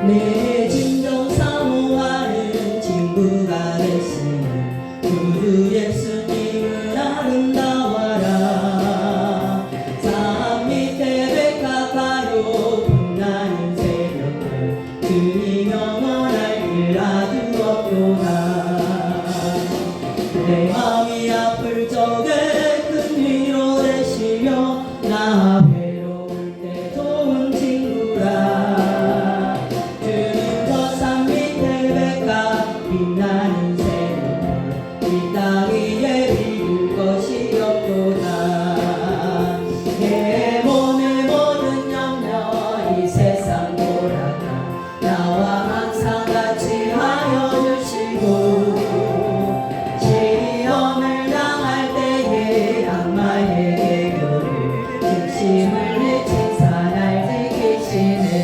내 진정 사모하는 친구가 되시는 구주 예수님은 아름다워라. 산 밑에 백합화요 빛나는 새벽별 주님 영원할 길 아주 없도다. 내 마음이 아플 적에 큰 위로 되시며 나 외로울 때 좋은 친구라. 주는 저 산 밑에 백합 빛나는 새벽별 이 땅 위에 비길 것이 없도다. 내 몸의 모든 염려 이 세상 돌아가 나와 항상 같이 하여 주시고 시험을 당할 때에 악마의 계교를 중심을 내친 사날 지키시네.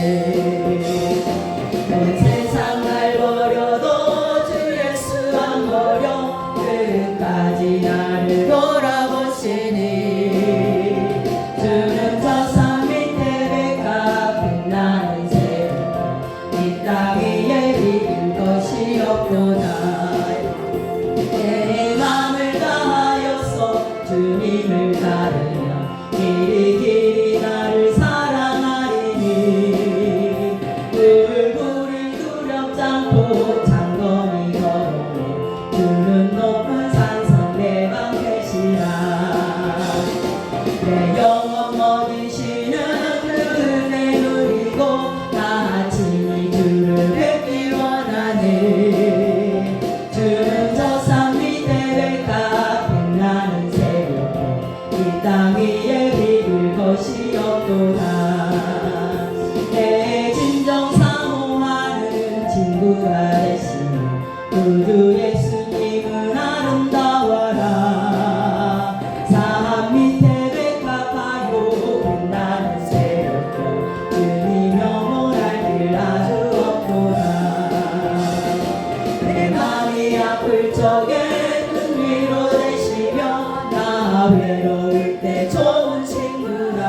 온 세상 날 버려도 주 예수 안 버려 끝까지 나를 돌아보시니. 주는 저 산 밑에 백합 빛나는 새벽별 이 땅 위에 비길 것이 없도다. 내 맘을 다하여서 주님을 따르며 길이 길이 나를 사랑하리니. 불불이 두렵지 않고 장검이 걸어오네 주는 높은 산성 내 방 계시라. 내 영혼 먹이시는 그 은혜 누리고 나 친히 주를 뵙기 원하네. 주는 저 산 밑에 백합 빛나는 새벽별 이 땅 위에 비길 것이 없도다. 내 진정 사모하는 친구가 되시는 구주 예수님은 아름다워라. 산 밑에 백합화요 빛나는 새벽별 주님 영원할 길 아주 없도다. 내 맘이 아플 적에 큰 위로 되시며 나 외로울 때 좋은 친구라.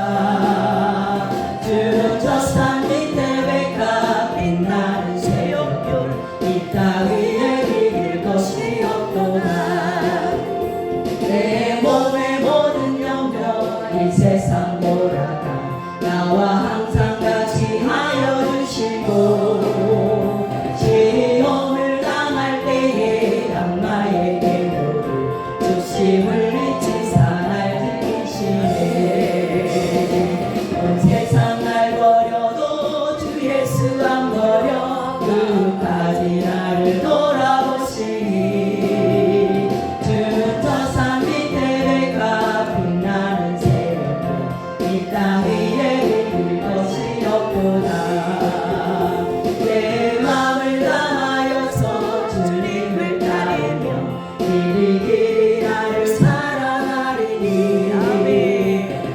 주는 저 산 밑에 백합 빛나는 새벽별 이 땅 위에 비길 것이 없도다. 내 몸의 모든 염려 이 세상 돌아가 나와 항상 같이 하여 주시고 시험을 당할 때에 악마의 계교를 주심을 잊지 사날 지키시네. 온 세상 날 버려도 주 예수 안 버려 끝까지 나를 돌아보시니. 주는 저 산 밑에 백합 빛나는 새벽별 이 땅 위에 비길 것이 없도다. 내 맘을 다하여서 주님을 따르며 길이 길이 나를 사랑하리니.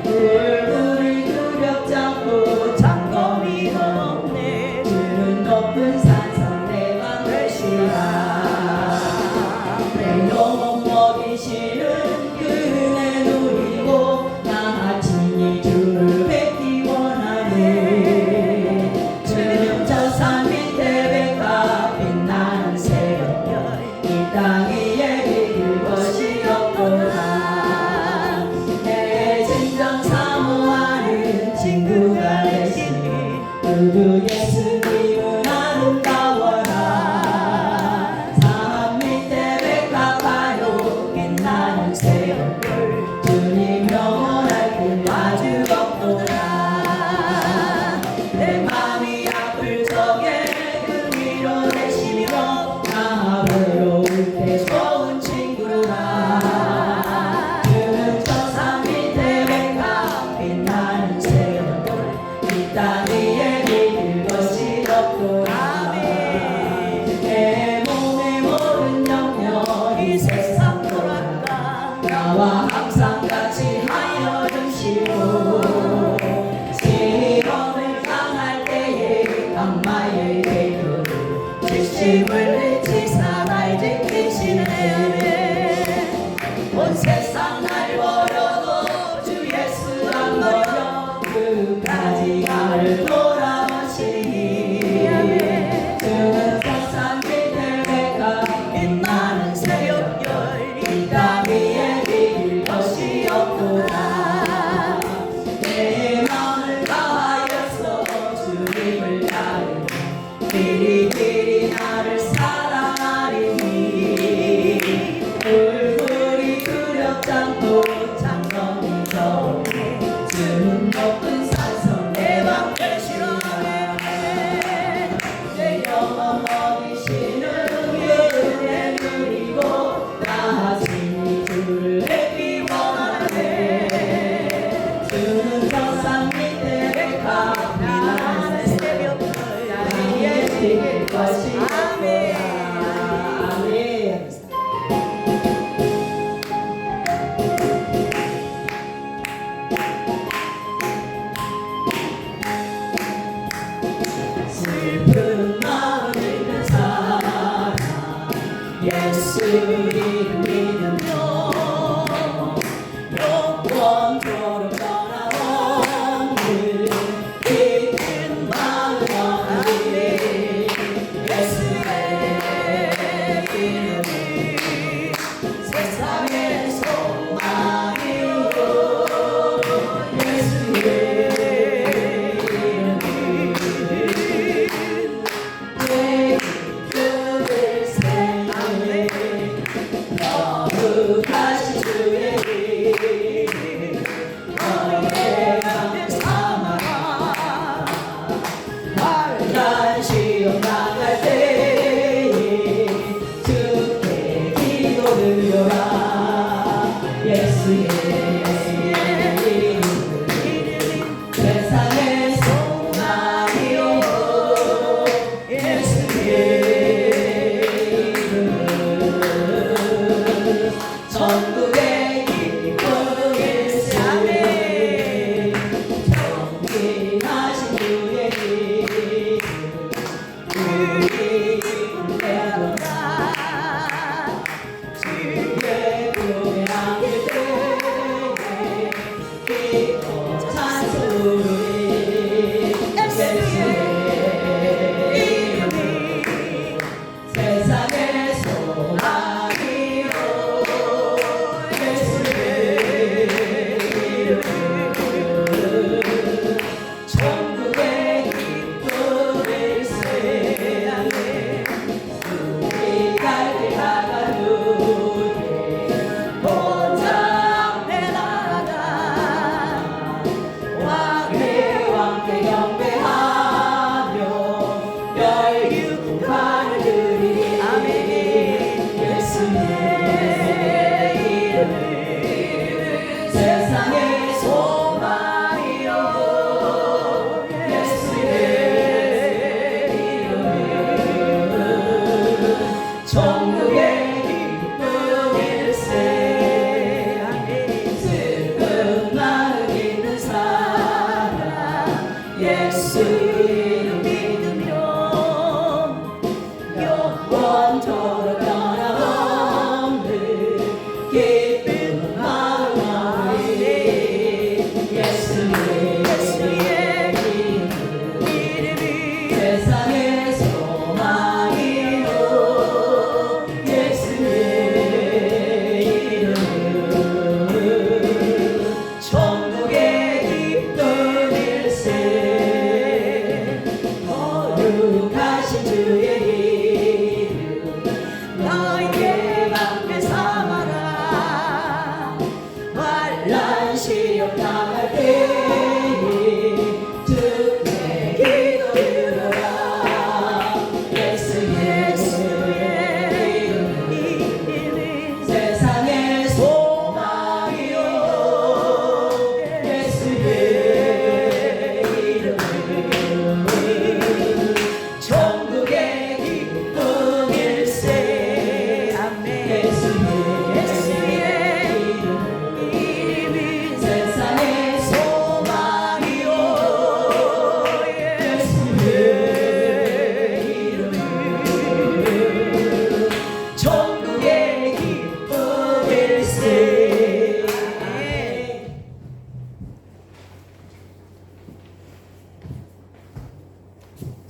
불불이 두렵지 않고 장검이 없네 주는 높은 산성 내 방 되시라. 내 영혼 먹이시는 그 은혜 누리고 나 친히 주를 뵙기 원하네. 주는 저 산 밑에 백합 빛나는 새벽별 이 땅 위에 비길 것이 없도다. 내 진정 사모하는 친구가 되시니 구주 예수님은 아름다워라. 산 밑에 백합화요 빛나는 새벽별 주님 영원할 길 아주 없도다. 내 맘이 아플 적에 그 위로 되시며 나 외로울 때 좋은 친구라. 주는 저 산 밑에 백합 빛나는 새벽별 이 땅 위에 비길 것이 없도다. 내 몸의 모든 염려 이 세상 돌아가 나와 항상 같이 하여 주시고 시험을 당할 때에 악마의 계교를 주심을 잊지 사날 지키시네. 온 세상 날 버려도 주 예수 안 버려 끝까지 나를 돌아보시니. 이름 믿으며 영원토록 떠나오는 깊은 마음 없네 예수의 이름이 세상의 소망이요 예수의 이름이 내 기쁨을 새하네 거룩하신 주의 이름 너희의 맘을 삼아라 환난 시험 당할 때에 주께 기도 드려라 예수의 이름 세상의 소망이요 예수의 이름 천국의 기쁨을 세하네 정직하신 주의 이름 우리 기쁨되도다 주의 교회 안길 때에 기뻐 찬송 부르리 예수의 이름이 세상의 소망이요 예수의 이름 천국의 기쁨을 세하네 우리 갈길 나가누게 혼자 앞에 나아가 왕께 경배하며 열육하를 드리리 아멘 예수의 이름 세상의 소망이요 예수의 이름 천국의 기쁨일세 슬픈 마음 있는 사람 예수 이름 믿으며 영원토록 떠나없는 기쁜 마음 얻으리 예수의 이름이 세상의 소망이요 예수의 이름 천국의 기쁨일세 거룩하신 주의 이름 너희의 맘에 삼아라 환난 시험 당할 때에 주께 기도 드려라 예수의 이름 세상의 소망이요 예수의 이름 천국의 기쁨일세 아멘 예수의 이름이 세상의 소망이요 예수의 이름 천국의 기쁨일세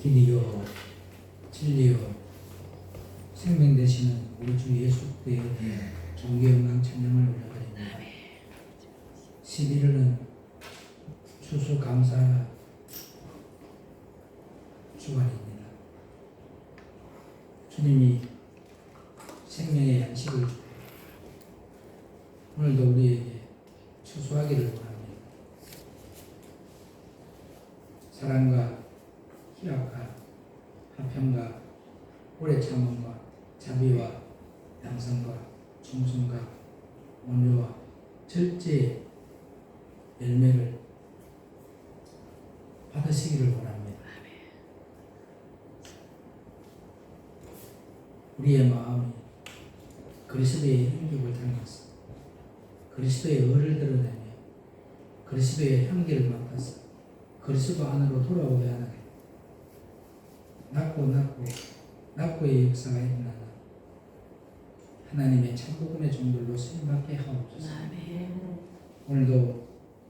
길이요 진리요 생명 되시는 우리 주 예수 그리스도의 은혜에 존귀 영광 찬양을 올려드립니다. 11일은 추수감사 주간입니다. 주님이 생명의 양식을 주고 오늘도 우리에게 추수하기를 원합니다. 사랑과 희락과 화평과 오래 참음과 자비와 양성과 충성과 온유와 절제의 열매를 받으시기를 원합니다. 우리의 마음이 그리스도의 행복을 닮아서 그리스도의 의를 드러내며 그리스도의 향기를 맡아서 그리스도 안으로 돌아오게 하는 낙고의 역사가 일어나는 하나님의 참복음의 종들로 쓰임받게 하옵소서. 아멘. 오늘도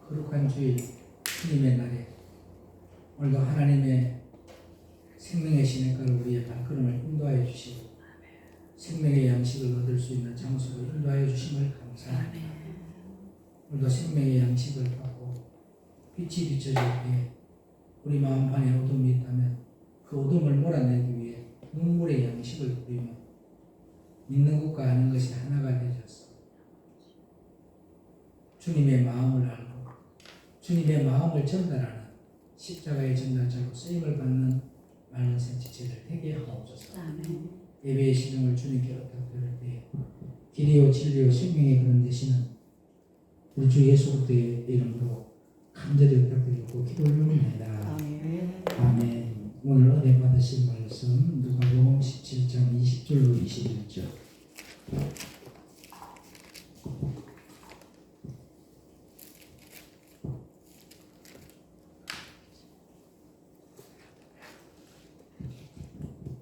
거룩한 주일 주님의 날에 오늘도 하나님의 생명의 시냇가로 우리의 발걸음을 인도하여 주시고 생명의 양식을 얻을 수 있는 장소로 인도하여 주심을 감사합니다. 오늘도 생명의 양식을 받고 빛이 비춰질 때 우리 마음판에 어둠이 있다면 그 어둠을 몰아내기 위해 눈물의 양식을 뿌리며 믿는 것과 아는 것이 하나가 되어서 주님의 마음을 알고 주님의 마음을 전달하는 십자가의 전달자로 쓰임을 받는 많은 생지체를 되게 하옵소서. 아멘. 예배의 시정을 주님께 부탁드릴 때 길이요 진리요 생명의 그런 되시는 우리 주 예수 그리스도의 이름으로 간절히 부탁드리고 기도 올립니다. 아멘. 아멘. 오늘 은혜 받으실 말씀 누가복음 17장 20절로 21절.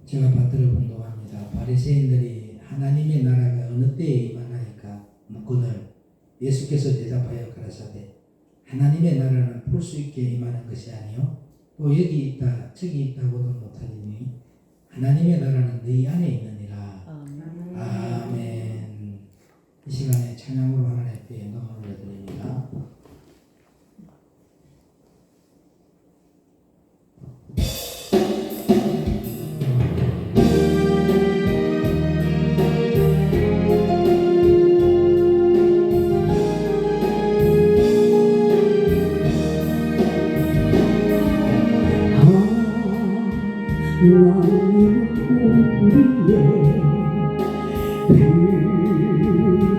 제가 받들어 본동합니다. 바리새인들이 하나님의 나라가 어느 때에 임하나이까 묻거늘 예수께서 대답하여 가라사대 하나님의 나라는 볼 수 있게 임하는 것이 아니요 또 여기 있다 저기 있다고도 못하리니 하나님의 나라는 너희 안에 있느니라. 아멘. 아멘. 이 시간에 찬양으로 하나님께 영광을 올려드립니다. 하나님은 우리의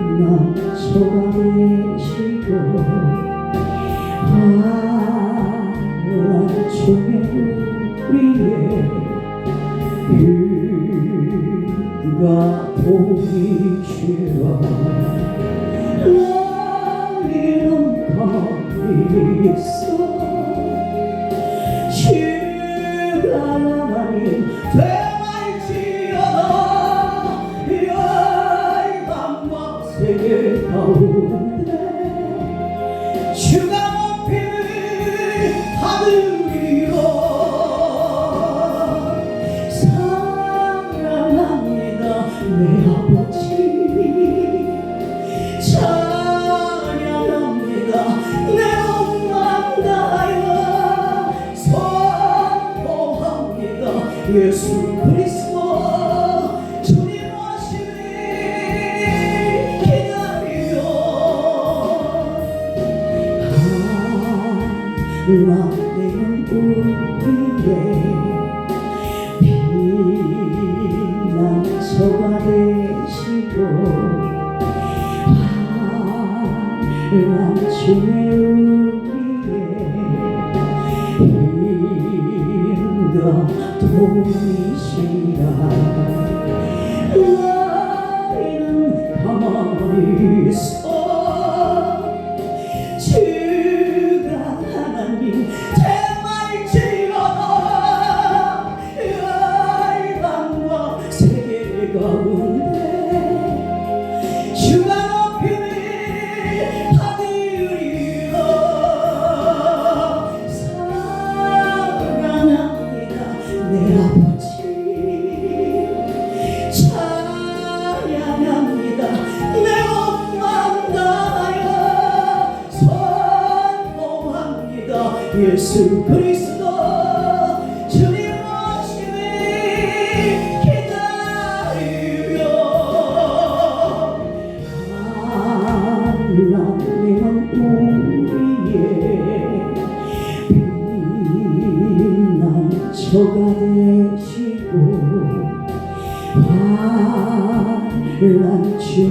빛나서가 되시고 환란 중에 우리의 빛과 보이시라. 너희는 가만히 있어 하나님 되말지어다. 열방과 세계 가운데 주가 높임을 받으리로 사랑합니다 내 아버지. 찬양합니다 내 엄마 나여. 예수 그리스도 주님 오심을 기다리며 하나님은 우리의 빛나서가 되시고 환란 중에 우리의 도우시라. 너희는 가만히 있어 주가 하나님 되말지어다. 열방과 세계 가운데 주가 높임을 받으리라. 내 아버지 찬양합니다 내 엄마 나여. 선포합니다 예수 그리스도 주님 오심을 기다리며 하나님은 우리의 빛나서가 되시고 환란 중에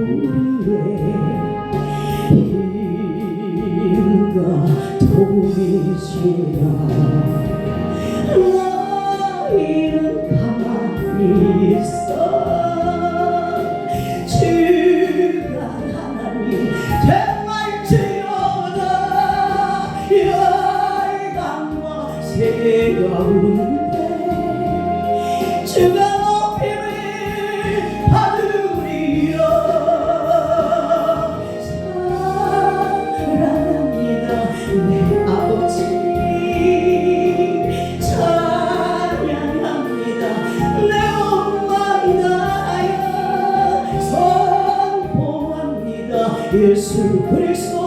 우리의 힘과 도우시라. 너희는 가만히 있어 주가 하나님 되말지어다. 열방과 세계 가운데 주가 높임을 받으리. 예수 그리스도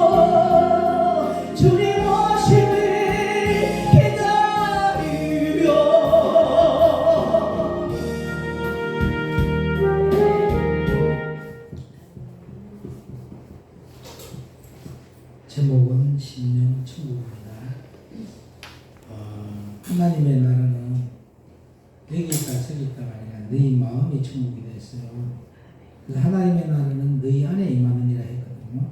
주님 오심을 기다리며 제목은 심령 천국입니다. 하나님의 나라는 여기 있다 저기 있다가 아니라 너희 마음이 천국이 됐어요. 그래서 하나님의 나라는 너희 안에 임하느니라 했거든요.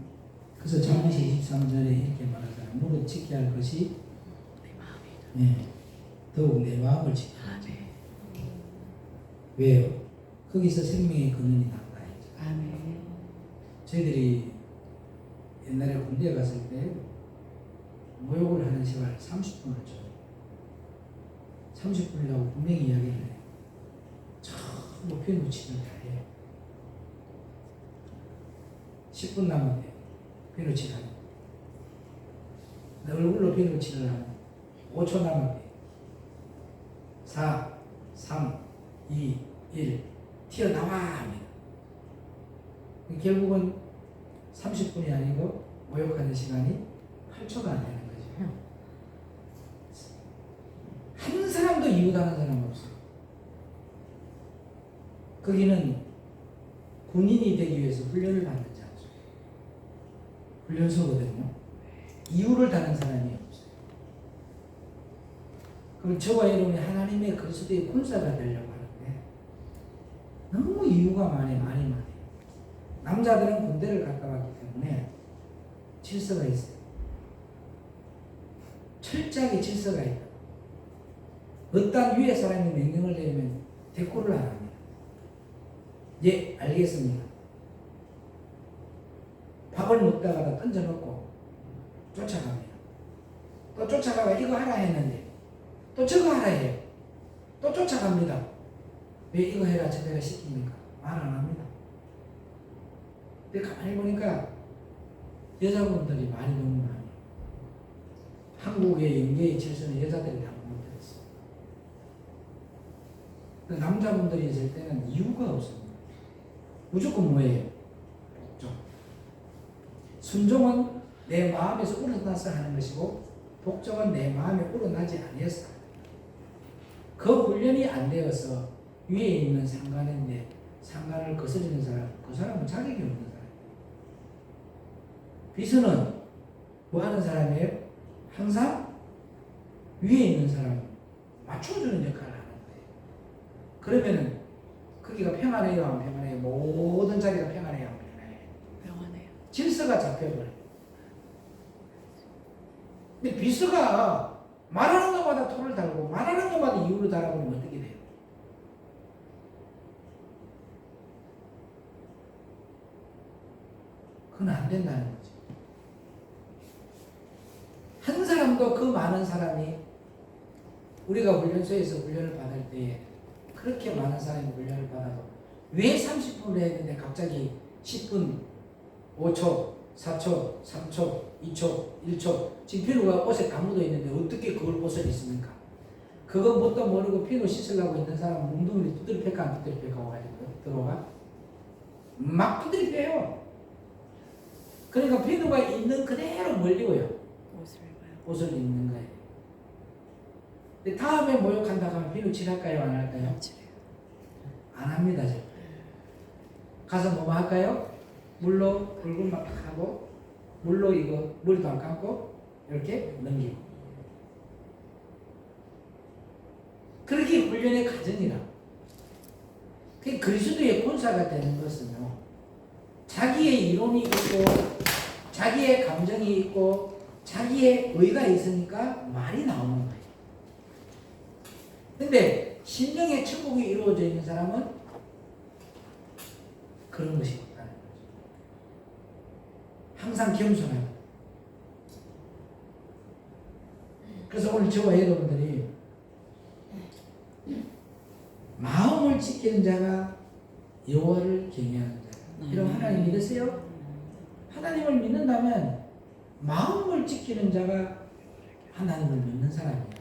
그래서 잠언시 23절에 이렇게 말하잖아요. 무릇 지켜야 할 것이 더욱 내 마음을 지켜야 지 왜요? 거기서 생명의 근원이 난다 했죠. 저희들이 옛날에 군대에 갔을 때 모욕을 하는 시간을 30분을 줘요. 30분이라고 분명히 이야기를 해요. 전부 피누치를 다 해요. 10분 남았대요. 피누치를 하는 얼굴로 피누치를 하는 5초 남았대요. 4, 3, 2, 1 튀어나와 합니다. 결국은 30분이 아니고 모욕하는 시간이 8초가 안 되는 거죠. 한 사람도 이웃하는 사람 없어요. 거기는 군인이 되기 위해서 훈련을 받는 장소, 훈련소거든요. 이유를 다는 사람이 없어요. 그럼 저와 여러분이 하나님의 그리스도의 군사가 되려고 하는데 너무 이유가 많아요. 남자들은 군대를 갔다 왔기 때문에 질서가 있어요. 철저하게 질서가 있다. 어떤 위에 사람이 명령을 내리면 대꾸를 안 합니다. 예, 알겠습니다. 밥을 먹다가 던져놓고 쫓아갑니다. 또 쫓아가가 이거 하라 했는데 또 저거 하라 해요. 또 쫓아갑니다. 왜 이거 해라 저거 해라 시킵니까? 말 안 합니다. 근데 가만히 보니까 여자분들이 말이 너무 많아요. 한국의 연계의 질서는 여자들이 다 못했어요. 남자분들이 있을 때는 이유가 없습니다. 무조건 뭐예요? 복종. 순종은 내 마음에서 우러나서 하는 것이고 복종은 내 마음에 우러나지 아니어서 그 훈련이 안 되어서 위에 있는 상관인데 상관을 거스르는 사람, 그 사람은 자격이 없는 사람. 비서는 뭐 하는 사람이에요? 항상 위에 있는 사람 맞춰주는 역할을 하는 거예요. 그러면은 거기가 평안해요, 안 평안해요? 모든 자리가 평안해요, 안 평안해요? 평안해요. 질서가 잡혀버려요. 근데 비서가 말하는 것마다 토를 달고 말하는 것마다 이유를 달아보면 어떻게 돼요? 그건 안 된다는 거죠. 한 사람도 그 많은 사람이 우리가 훈련소에서 훈련을 받을 때에 그렇게 많은 사람이 훈련을 받아도 왜 30분을 해야 되는데 갑자기 10분, 5초, 4초, 3초, 2초, 1초 지금 피누가 옷에 다 묻어 있는데 어떻게 그걸 옷을 입습니까? 그거 뭣도 모르고 피누 씻으려고 있는 사람은 몽둥이를 두드려 패까 안 두드려 패까 와가지고 들어가 막 두드려 패요. 그러니까 피누가 있는 그대로 멀리워요. 옷을 입는 거예요. 근데 다음에 모욕한다고 하면 피누 칠할까요? 안 할까요? 안 합니다. 제가. 가서 뭐 할까요? 물로 얼굴만 딱 하고 물로 이거 머리도 안 감고 이렇게 넘기고 그렇게 훈련의 과정이라. 그리스도의 군사가 되는 것은요, 자기의 이론이 있고 자기의 감정이 있고 자기의 의가 있으니까 말이 나오는 거예요. 근데 심령의 천국이 이루어져 있는 사람은 그런 것이 없다는 거죠. 항상 겸손하고. 그래서 오늘 저와 여러분들이 마음을 지키는 자가 여호와를 경외하는 자. 이런 하나님 믿으세요? 하나님을 믿는다면 마음을 지키는 자가 하나님을 믿는 사람이에요.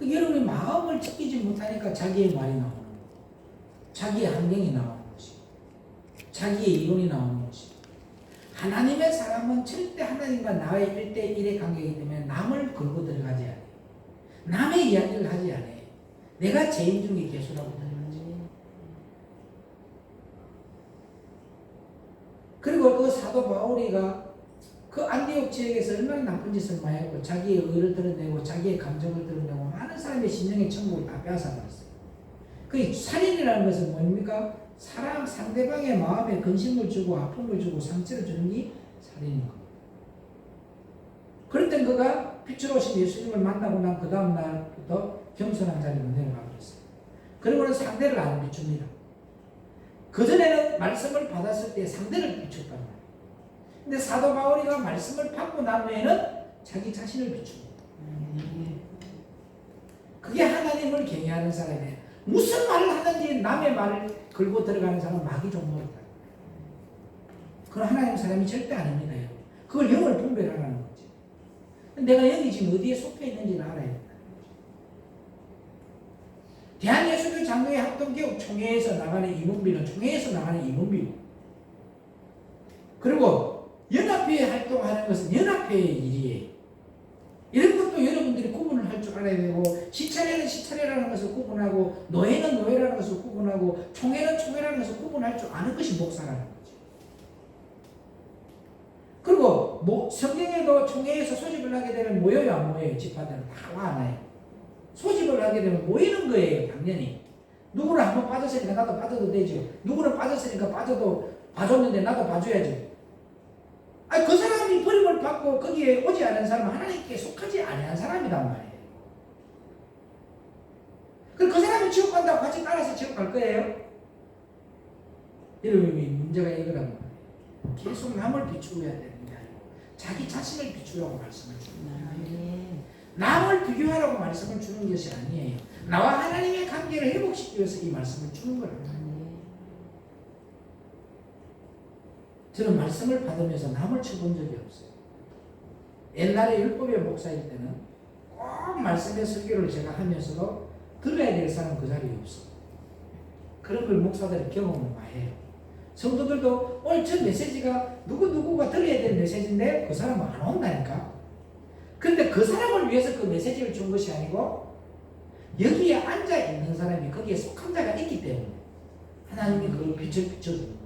여러분이 마음을 지키지 못하니까 자기의 말이 나오는 거예요. 자기의 환경이 나오는 것이, 자기의 이론이 나오는 것이. 하나님의 사람은 절대 하나님과 나의 1대1의 관계이기 때문에 남을 걸고 들어가지 않아요. 남의 이야기를 하지 않아요. 내가 죄인 중에 개수라고 들어가지. 그리고 그 사도 바울이가 그 안디옥 지역에서 얼마나 나쁜 짓을 많이 하고 자기의 의를 드러내고 자기의 감정을 드러내고 많은 사람의 심령의 천국을 다 빼앗아버렸어요. 그 살인이라는 것은 뭡니까? 사람 상대방의 마음에 근심을 주고 아픔을 주고 상처를 주는 게 살인인 겁니다. 그럴 땐 그가 빛으로 오신 예수님을 만나고 난 그 다음 날부터 겸손한 자리로 내려가 버렸어요. 그리고는 상대를 안 비춥니다. 그전에는 말씀을 받았을 때 상대를 비췄단 말이에요. 근데 사도 바울이가 말씀을 받고 난 후에는 자기 자신을 비춥니다. 그게 하나님을 경외하는 사람이에요. 무슨 말을 하든지 남의 말을 걸고 들어가는 사람은 마귀 종로였다. 그건 하나님 사람이 절대 아닙니다. 그걸 영을 분별하라는 거지. 내가 여기 지금 어디에 속해 있는지를 알아야 된다. 대한예수교 장로회 합동교육 총회에서 나가는 임원비는 총회에서 나가는 임원비고, 그리고 연합회에 활동하는 것은 연합회의 일이에요. 이런 것도 여러분들이 구분을 할 줄 알아야 되고, 시차례는 시차례라는 것을 구분하고, 노예는 노예라는 것을 구분하고, 총회는 총회라는 것을 구분할 줄 아는 것이 목사라는 거죠. 그리고 성경에도 총회에서 소집을 하게 되면 모여요, 안 모여요? 집화들은 다 와, 안 와요? 소집을 하게 되면 모이는 거예요, 당연히. 누구는 한번 빠졌으니까 나도 빠져도 되죠. 누구는 빠졌으니까 빠져도 봐줬는데 나도 봐줘야죠. 아니, 그 사람이 버림을 받고 거기에 오지 않은 사람은 하나님께 속하지 않은 사람이란 말이에요. 그럼 그 사람이 지옥 간다고 같이 따라서 지옥 갈 거예요? 여러분이 문제가 이거란 말이에요. 계속 남을 비추어야 되는 게 아니고 자기 자신을 비추라고 말씀을 주는 거예요. 남을 비교하라고 말씀을 주는 것이 아니에요. 나와 하나님의 관계를 회복시키기 위해서 이 말씀을 주는 거예요. 저는 말씀을 받으면서 남을 쳐본 적이 없어요. 옛날에 율법의 목사일 때는 꼭 말씀의 설교를 제가 하면서도 들어야 될 사람 그 자리에 없어. 그런 걸 목사들이 경험을 많이 해요. 성도들도 오늘 저 메시지가 누구누구가 들어야 될 메시지인데 그 사람은 안 온다니까. 근데 그 사람을 위해서 그 메시지를 준 것이 아니고 여기에 앉아 있는 사람이 거기에 속한 자가 있기 때문에 하나님이 그걸 비춰주는 거예요.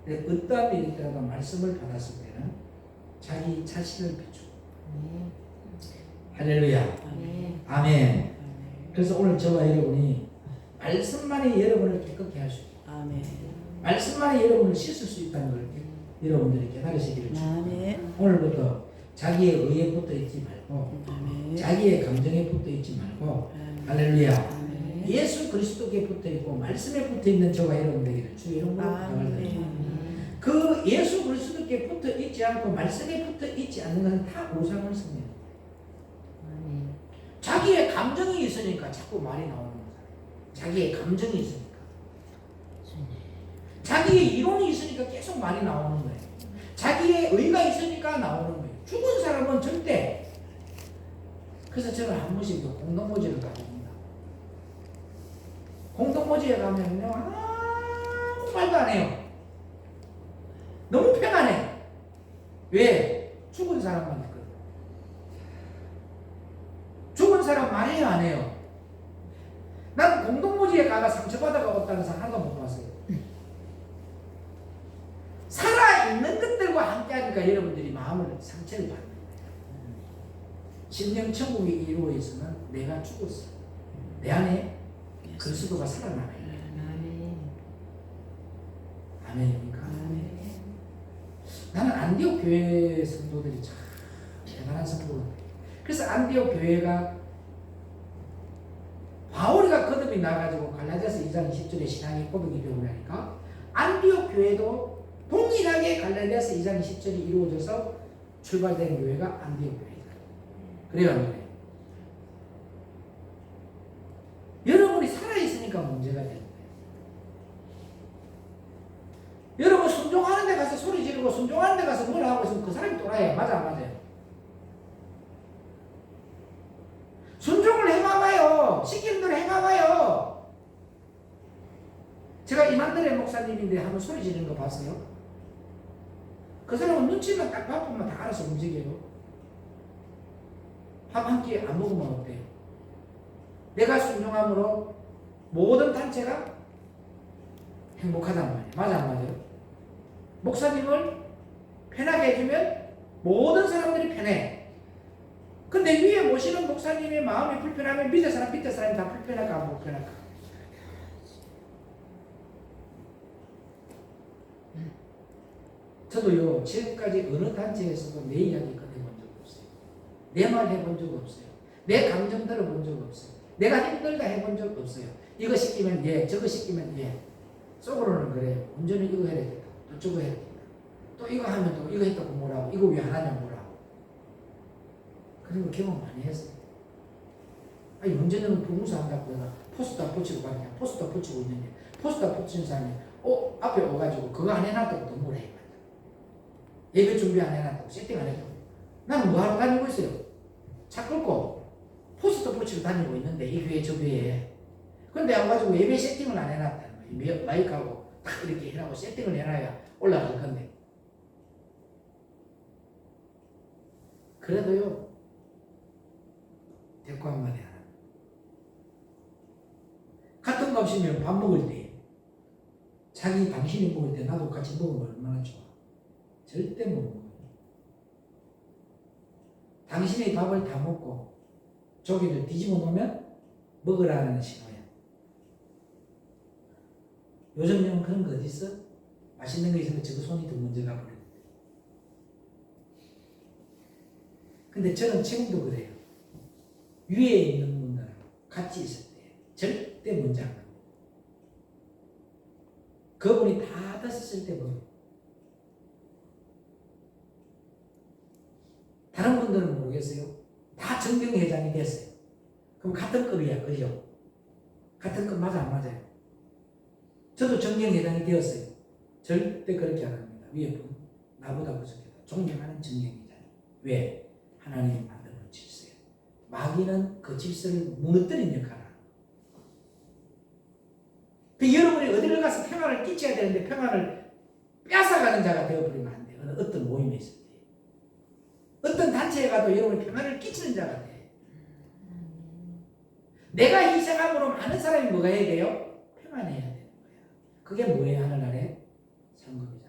어떠한 일이 있더라도 말씀을 받았을 때는 자기 자신을 비추고. 할렐루야. 아멘. 그래서 오늘 저와 여러분이 말씀만이 여러분을 깨끗게 할 수 있고, 말씀만이 여러분을 씻을 수 있다는 걸 여러분들이 깨달으시기를 축복합니다. 오늘부터 자기의 의에 붙어 있지 말고, 자기의 감정에 붙어 있지 말고, 할렐루야. 예수 그리스도께 붙어 있고 말씀에 붙어 있는 저와 여러분들에게 주의 이름으로 부탁드립니다. 그 예수 그리스도께 붙어 있지 않고 말씀에 붙어 있지 않는 것은 다 우상을 씁니다. 자기의 감정이 있으니까 자꾸 말이 나오는 거예요. 자기의 감정이 있으니까. 자기의 이론이 있으니까 계속 말이 나오는 거예요. 자기의 의가 있으니까 나오는 거예요. 죽은 사람은 절대. 그래서 저는 한 번씩 공동모지를 가봅니다. 공동모지에 가면요, 아무 말도 안 해요. 너무 편안해. 왜? 죽은 사람만 있거든. 죽은 사람 말해요, 안 해요? 난 공동모지에 가가 상처받아가 없다는 사람 하나도 못 봤어요. 살아있는 것들과 함께 하니까 여러분들이 마음을 상처를 받는 거예요. 심령 천국이 이루어 있으면 내가 죽었어. 내 안에 그리스도가 살아나요. 아멘입니까? 나는 안디옥 교회 성도들이 참 대단한 성도들. 그래서 안디옥 교회가 바울이가 거듭이 나가지고 갈라디아서 2장 20절에 신앙이 고백이 되고 나니까 안디옥 교회도 동일하게 갈라디아서 2장 20절이 이루어져서 출발된 교회가 안디옥 교회다. 그래요. 여러분이 살아있으니까 문제가 되는 거예요. 여러분 순종하는 데 가서 소리 지르고 순종하는 데 가서 뭘 하고 있으면 그 사람이 또라이야. 맞아, 맞아요. 순종을 해봐봐요. 시키는 대로 해봐봐요. 제가 이만들의 목사님인데 한번 소리 지르는 거 봤어요? 그 사람은 눈치만 딱 봐보면 다 알아서 움직여요. 밥 한 끼 안 먹으면 어때요? 내가 순종함으로 모든 단체가 행복하단 말이에요. 맞아 안 맞아요? 목사님을 편하게 해주면 모든 사람들이 편해. 근데 위에 모시는 목사님의 마음이 불편하면 밑에 사람이 다 불편할까 안 불편할까? 저도요 지금까지 어느 단체에서도 내 이야기 꺼내본 적 없어요. 내 말 해본 적 없어요. 내 감정 들어본 적 없어요. 내가 힘들다 해본 적 없어요. 이거 시키면 예, 저거 시키면 예. 속으로는 그래요. 운전은 이거 해야 되겠다. 또 저거 해야 되겠다. 또 이거 하면 또 이거 했다고 뭐라고. 이거 왜 안 하냐 뭐라고. 그런 거 경험 많이 했어요. 아니 운전은 부무사 한다고 내가 포스터 붙이고 가냐. 포스터 붙이고 있는데 포스터 붙이는 사람이 앞에 오가지고 그거 안 해놨다고 또 뭐라 해. 예배 준비 안 해놨다고 세팅 안 해놨다고. 나는 뭐 하러 다니고 있어요. 차 끌고 포스터 붙이고 다니고 있는데 이 교회 저 교회에. 근데 와가지고 예배 세팅을 안 해놨다는 거예요. 마이크하고 딱 이렇게 해라고 세팅을 해놔야 올라갈 건데. 그래도요 대꾸 한마디 하나. 같은 값이면 밥 먹을 때 당신이 먹을 때 나도 같이 먹으면 얼마나 좋아. 절대 못 먹어요. 당신의 밥을 다 먹고 조기를 뒤집어 놓으면 먹으라는 신호야. 요즘에는 그런 거 어디 있어? 맛있는 거 있으면 저거 손이 더 먼저 가버려. 근데 저는 지금도 그래요. 위에 있는 분들하고 같이 있을 때 절대 먼저 안 갑니다. 그분이 다 됐을 때 먹어요. 다른 분들은 모르겠어요. 다 정경회장이 됐어요. 그럼 같은 급이야, 그죠? 같은 급 맞아, 안 맞아요? 저도 정경회장이 되었어요. 절대 그렇게 안 합니다. 위에 분, 나보다 부족하다. 존경하는 정경회장. 왜? 하나님이 만든 질서예요. 마귀는 그 질서를 무너뜨린 역할을 합니다. 여러분이 어디를 가서 평안을 끼쳐야 되는데 평안을 뺏어가는 자가 되어버리면 안 돼요. 어떤 모임에 있을 때. 어떤 단체에 가도 여러분이 평안을 끼치는 자가 돼. 내가 희생함으로 많은 사람이 뭐가 해야 돼요? 평안해야 되는 거야. 그게 뭐예요? 하늘나라의 상급이잖아.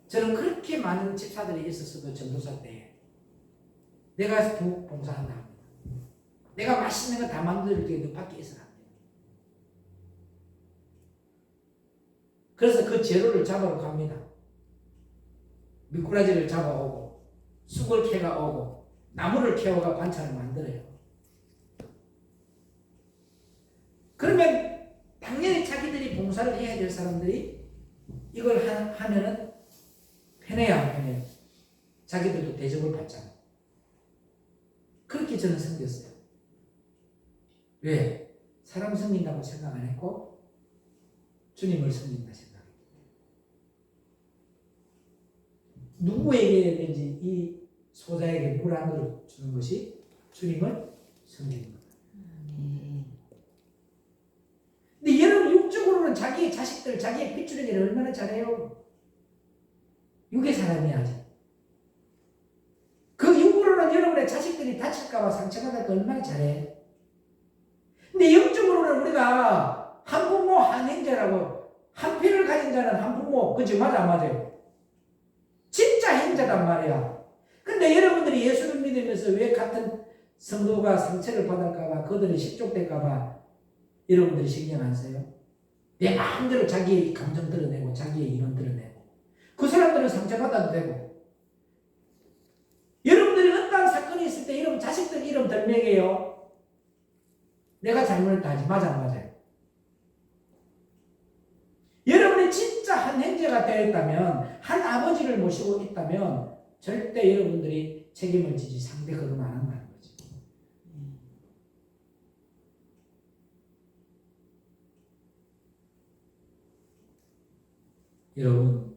저는 그렇게 많은 집사들이 있었어도 전도사 때 내가 봉사한다 합니다. 내가 맛있는 거 다 만들어줄 때 너 밖에 있어라 합니다. 그래서 그 재료를 잡아러 갑니다. 미꾸라지를 잡아오고 쑥을 캐가 오고 나무를 캐어가 반찬을 만들어요. 그러면 당연히 자기들이 봉사를 해야 될 사람들이 이걸 하면은 편해야 안 편해요. 자기들도 대접을 받잖아요. 그렇게 저는 섬겼어요. 왜? 사람 섬긴다고 생각 안 했고 주님을 섬긴다 생각했어요. 누구에게든지 이 소자에게 물 한 그릇 주는 것이 주님을 섬기는 거예요. 근데 여러분 육적으로는 자기의 자식들, 자기의 핏줄에게는 얼마나 잘해요? 육의 사람이야지. 그 육으로는 여러분의 자식들이 다칠까봐 상처받을까 얼마나 잘해. 근데 영적으로는 우리가 한 부모 한 형제라고 한 피를 가진 자는 한 부모. 그치? 맞아 안 맞아요? 진짜 형제단 말이야. 근데 여러분들이 예수를 믿으면서 왜 같은 성도가 상처를 받을까봐 그들이 실족될까봐 여러분들이 신경 안 써요? 내 마음대로 자기의 감정 드러내고 자기의 이론 드러내고 그 사람들은 상처받아도 되고. 여러분들이 어떤 사건이 있을 때 이름 자식들 이름 덜 매겨요. 내가 잘못했다 하지. 맞아 안 맞아요? 여러분이 진짜 한 형제가 되었다면 한 아버지를 모시고 있다면 절대 여러분들이 책임을 지지 상대 그러면 안 한다는 거지. 여러분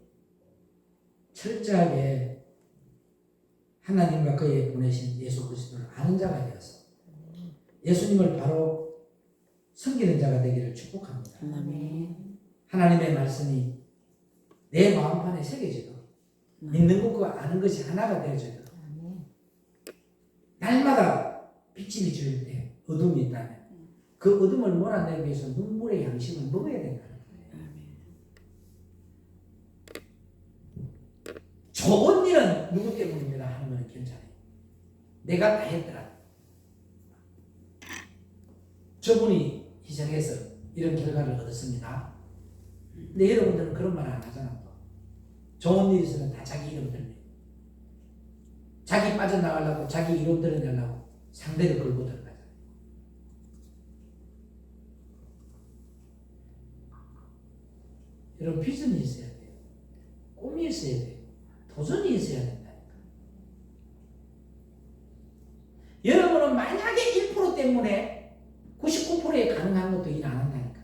철저하게 하나님과 그의 보내신 예수 그리스도를 아는 자가 되어서 예수님을 바로 섬기는 자가 되기를 축복합니다. 아멘. 하나님의 말씀이 내 마음판에 새겨지고 믿는 것과 아는 것이 하나가 되어져도 날마다 빛이 비칠 때 어둠이 있다면 그 어둠을 몰아내기 위해서 눈물의 양식을 먹어야 된다는 거예요. 좋은 일은 누구 때문입니다 하는 건 괜찮아요. 내가 다 했더라. 저분이 희생해서 이런 결과를 얻었습니다. 근데 여러분들은 그런 말 안 하잖아. 또. 좋은 일 있으면 다 자기 이름 들려. 자기 빠져나가려고 자기 이름 들어내려고 상대를 걸고 들어가잖아요. 여러분 비전이 있어야 돼요. 꿈이 있어야 돼요. 도전이 있어야 된다니까. 여러분은 만약에 1% 때문에 99%에 가능한 것도 일 안 한다니까.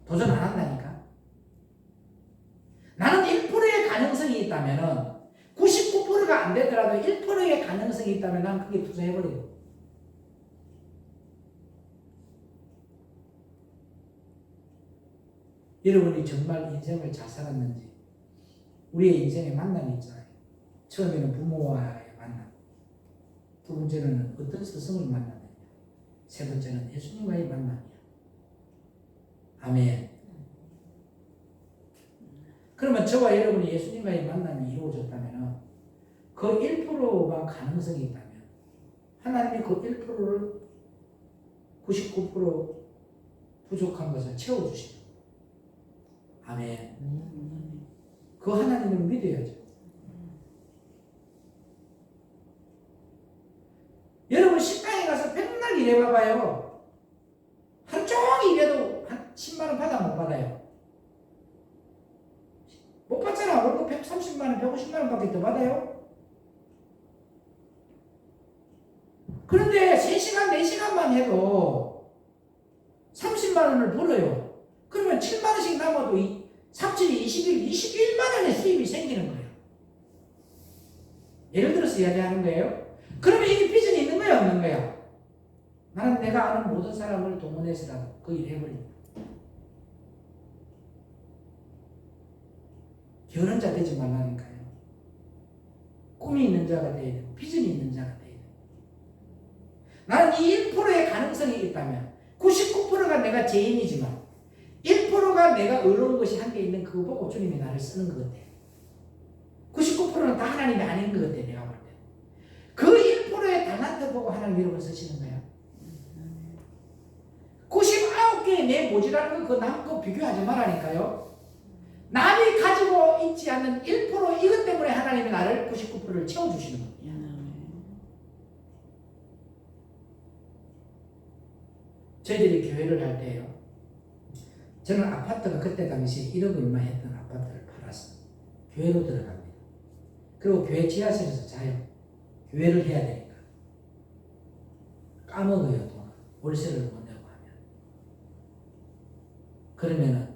도전 안 한다니까. 나는 1%의 가능성이 있다면은 99%가 안 되더라도 1%의 가능성이 있다면 난 그게 투자해버려요. 여러분이 정말 인생을 잘 살았는지 우리의 인생의 만남이 있잖아요. 처음에는 부모와의 만남, 두 번째는 어떤 스승을 만나느냐, 세 번째는 예수님과의 만남이야. 아멘. 그러면 저와 여러분이 예수님과의 만남이 이루어졌다면 그 1%만 가능성이 있다면 하나님이 그 1%를 99% 부족한 것을 채워주시는 아멘. 그 하나님을 믿어야죠. 여러분 식당에 가서 맨날 일해봐봐요. 하루 종일 일해도 한 10만원 받아 못 받아요? 못 받잖아. 월급 130만원, 150만원 밖에 더 받아요? 그런데 3시간, 4시간만 해도 30만원을 벌어요. 그러면 7만원씩 남아도 3칠이 21만원의 수입이 생기는 거예요. 예를 들어서 이야기하는 거예요. 그러면 이게 비전이 있는 거야, 없는 거야? 나는 내가 아는 모든 사람을 동원해서라도 그 일 해버린다. 게으른 자 되지 말라니까요. 꿈이 있는 자가 되어야 되고 비전이 있는 자가 되어야 되고 나는 이 1%의 가능성이 있다면 99%가 내가 죄인이지만 1%가 내가 어려운 것이 한 개 있는 그거 보고 주님이 나를 쓰는 것 같아. 99%는 다 하나님이 아닌 것 같아. 내가 볼 때. 그 1%의 달란트 보고 하나님 여러분 쓰시는 거야. 99개의 내 모지라는 거 그거 남과 비교하지 말라니까요. 남이 가지고 있지 않는 1% 이것 때문에 하나님이 나를 99%를 채워주시는 거예요. 저희들이 교회를 할 때요. 저는 아파트가 그때 당시에 1억 얼마 했던 아파트를 팔아서 교회로 들어갑니다. 그리고 교회 지하실에서 자요. 교회를 해야 되니까. 까먹어요. 돈. 월세를 못 내고 하면. 그러면은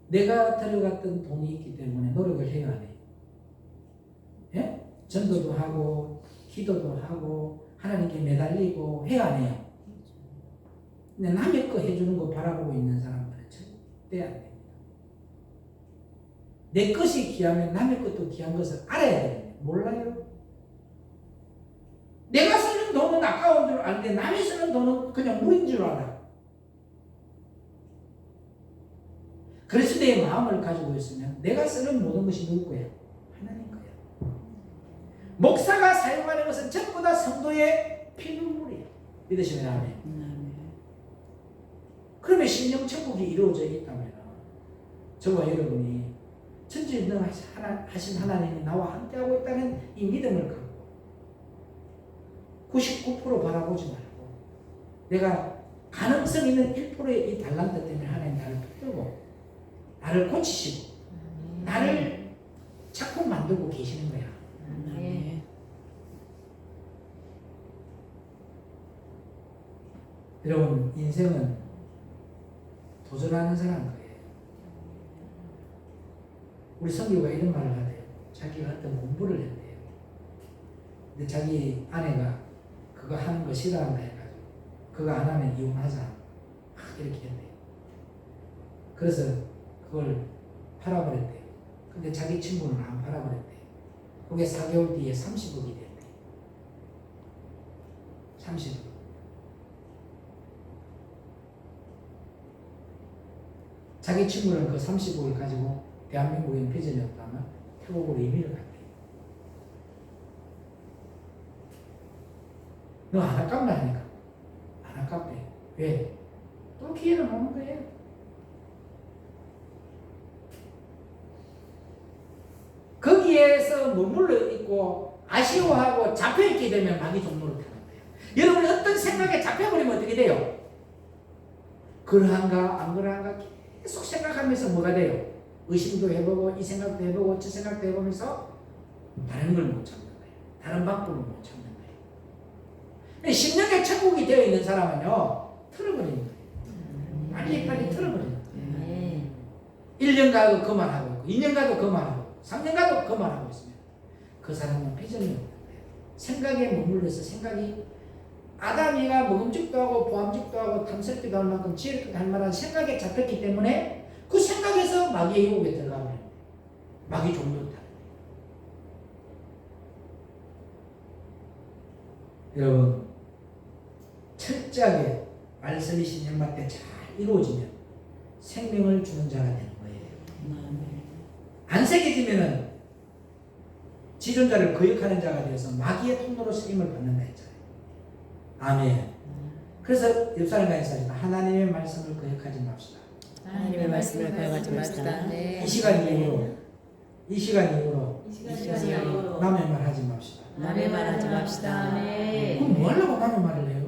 내가 들어갔던 돈이 있기 때문에 노력을 해야 안 해요. 예? 전도도 하고 기도도 하고 하나님께 매달리고 해야 안 해요. 근데 남의 거 해주는 거 바라보고 있는 사람들은 절대 안 됩니다. 내 것이 귀하면 남의 것도 귀한 것을 알아야 되는데 몰라요. 내가 쓰는 돈은 아까운 줄 아는데 남이 쓰는 돈은 그냥 물인 줄 알아. 그래서 내 마음을 가지고 있으면 내가 쓰는 모든 것이 누구 거야? 하나님 거야. 목사가 사용하는 것은 전부 다 성도의 피눈물이야. 믿으시면 아멘. 그러면 심령천국이 이루어져 있다면 저와 여러분이 전지전능하신 하나님이 나와 함께하고 있다는 이 믿음을 갖고 99% 바라보지 말고 내가 가능성 있는 1%의 이 달란트 때문에 하나님 나를 풀고 나를 고치시고 나를 작품 만들고 계시는 거야. 여러분 인생은 도전하는 사람 거예요. 우리 성교가 이런 말을 하대요. 자기가 어떤 공부를 했대요. 근데 자기 아내가 그거 하는 거 싫어한다 해가지고 그거 안 하면 이혼하자 이렇게 했대요. 그래서 그걸 팔아버렸대요. 근데 자기 친구는 안 팔아버렸대요. 그게 4개월 뒤에 30억이 됐대요. 30억. 자기 친구는 그 30억을 가지고 대한민국에 비전이 없다면 태국으로 이민을 갔대요. 너 안 아깝나 하니까 안 아깝대. 왜? 또 기회를 오는 거예요. 거기에서 머물러 있고 아쉬워하고 잡혀있게 되면 마귀 종로로 타는 거예요. 여러분이 어떤 생각에 잡혀버리면 어떻게 돼요? 그러한가 안 그러한가 계속 생각하면서 뭐가 돼요? 의심도 해보고 이 생각도 해보고 저 생각도 해보면서 다른 걸 못 찾는 거예요. 다른 방법을 못 찾는 거예요. 심령의 천국이 되어 있는 사람은요 틀어버리는 거예요. 빨리 틀어버리는 거예요. 1년 가도 그만하고 있고 2년 가도 그만하고 3년 가도 그만하고 있으면 그 사람은 비전이 없는 거예요. 생각에 머물러서 생각이 아담이가 먹음직도 하고 보암직도 하고 탐스럽기도 할 만큼 지혜롭기도 할 만한 생각에 잡혔기 때문에 그 생각에서 마귀의 유혹에 들어가면 마귀 종로를 타는 거예요. 여러분 철저하게 말씀이 신령할 때 잘 이루어지면 생명을 주는 자가 되는 거예요. 안 새겨지면은 지존자를 거역하는 자가 되어서 마귀의 통로로 쓰임을 받는다 했잖아요. 아멘. 그래서 옆 사람과 인사하지만 하나님의 말씀을 거역하지 맙시다. 하나님의 말씀을 거역하지 맙시다. 네. 이 시간 이후로 남의 말 하지 맙시다. 남의 말 하지 맙시다. 그럼 뭐 하려고 남의 말을 해요?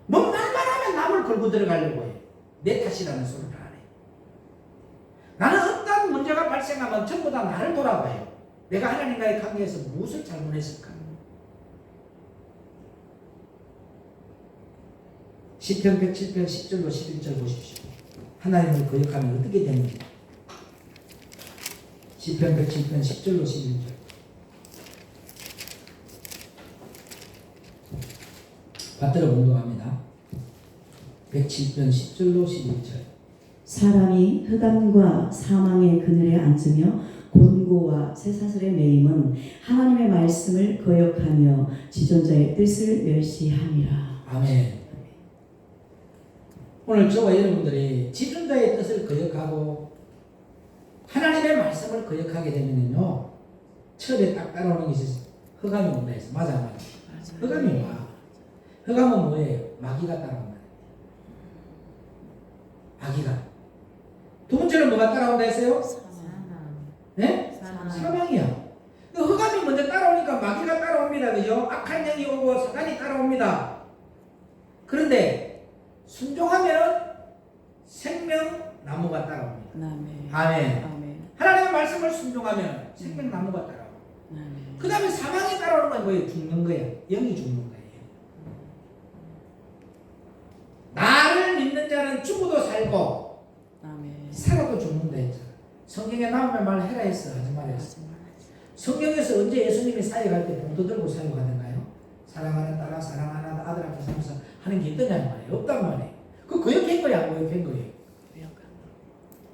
뭔 말만 하면 남을 걸고 들어가려고 해요. 내 탓이라는 소리를 안 해요. 나는 어떤 문제가 발생하면 전부 다 나를 돌아봐요. 내가 하나님과의 관계에서 무엇을 잘못했을까? 시편 107편 10절로 11절 보십시오. 하나님을 거역하면 어떻게 되는지. 시편 107편 10절로 11절. 받들어 공동합니다. 107편 10절로 11절. 사람이 흑암과 사망의 그늘에 앉으며 곤고와 쇠사슬에 매임은 하나님의 말씀을 거역하며 지존자의 뜻을 멸시함이라. 아멘. 오늘 저와 여러분들이 지존자의 뜻을 거역하고 하나님의 말씀을 거역하게 되면요 철에 딱 따라오는 것이 흑암이 온다 해서 맞아. 흑암이 와. 흑암은 뭐예요? 마귀가 따라온다. 마귀가. 두 번째는 뭐가 따라온다 했어요? 네? 사망이야. 흑암이 먼저 따라오니까 마귀가 따라옵니다. 그죠? 악한 영이 오고 사단이 따라옵니다. 그런데 순종하면 생명나무가 따라옵니다. 아멘. 하나님의 말씀을 순종하면 생명나무가 따라옵니다. 그 다음에 사망이 따라오는 건 뭐예요? 죽는 거예요. 영이 죽는 거예요. 나를 믿는 자는 죽어도 살고 살아도 죽는다 했잖아. 성경에 나오면 말해라 했어. 하지 말했어. 성경에서 언제 예수님이 사역할 때 봉도 들고 사역하던가요? 사랑하는 딸아 사랑하는 아들 앞에 서면서 하는 게 있더냐는 말이에요. 없단 말이에요. 그 거역한 거야 안 거역한 거예요?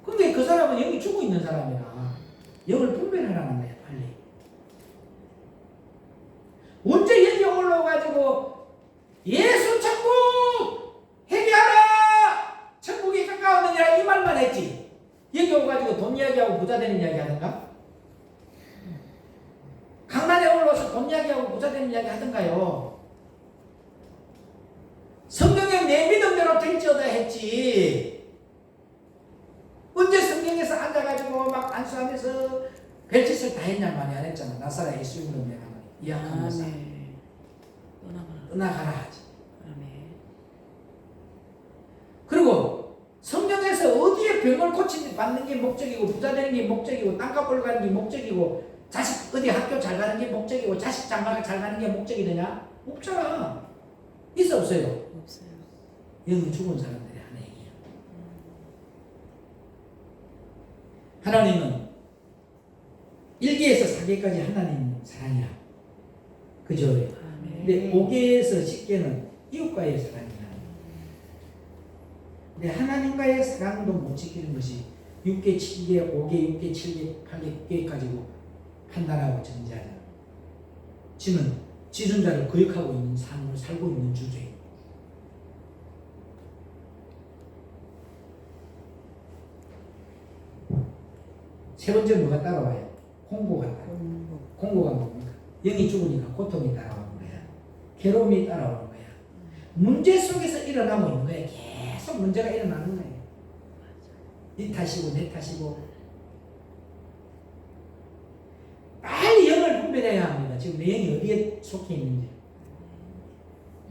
근데 그 사람은 영이 죽어 있는 사람이라 영을 분별하라는 거야 빨리. 언제 여기 올라와가지고 예수 천국 회개하라 천국이 가까웠느니라 이 말만 했지. 여기 오가지고 돈 이야기하고 부자 되는 이야기 하던가? 강단에 올라와서 돈 이야기하고 부자 되는 이야기 하던가요? 성경에 내 믿음대로 될지어다 했지. 언제 성경에서 앉아가지고 막 안수하면서 별짓을 다 했냔 말이 안 했잖아. 나사라 예수 이름으로 내가 이약하면서 떠나가라 하지. 그리고 성경에서 어디에 병을 받는 게 목적이고 부자 되는 게 목적이고 땅값 벌고 가는 게 목적이고 자식 어디 학교 잘 가는 게 목적이고 자식 장가가 잘 가는 게 목적이 되냐? 없잖아. 있어 없어요? 없어요. 여기 죽은 사람들이 하는 얘기야. 하나님은 1계에서 4계까지 하나님 사랑이야. 그죠? 근데 5계에서 10계는 이웃과의 사랑이야. 하나님과의 사랑도 못 지키는 것이 6개, 7개, 5개, 6개, 7개, 8개, 9개 가지고 판단하고 정지하자. 지는 지존자를 거역하고 있는 삶을 살고 있는 주제입니다. 세 번째 뭐가 따라와요? 공고가 따라와요. 공고가 뭡니까? 영이 죽으니까 고통이 따라오는 거야. 괴로움이 따라오는 거야. 문제 속에서 일어나고 있는 거야. 계속 문제가 일어나는 거예요. 네 탓이고 내 탓이고. 빨리 영을 분별해야 합니다. 지금 내 영이 어디에 속해 있는지.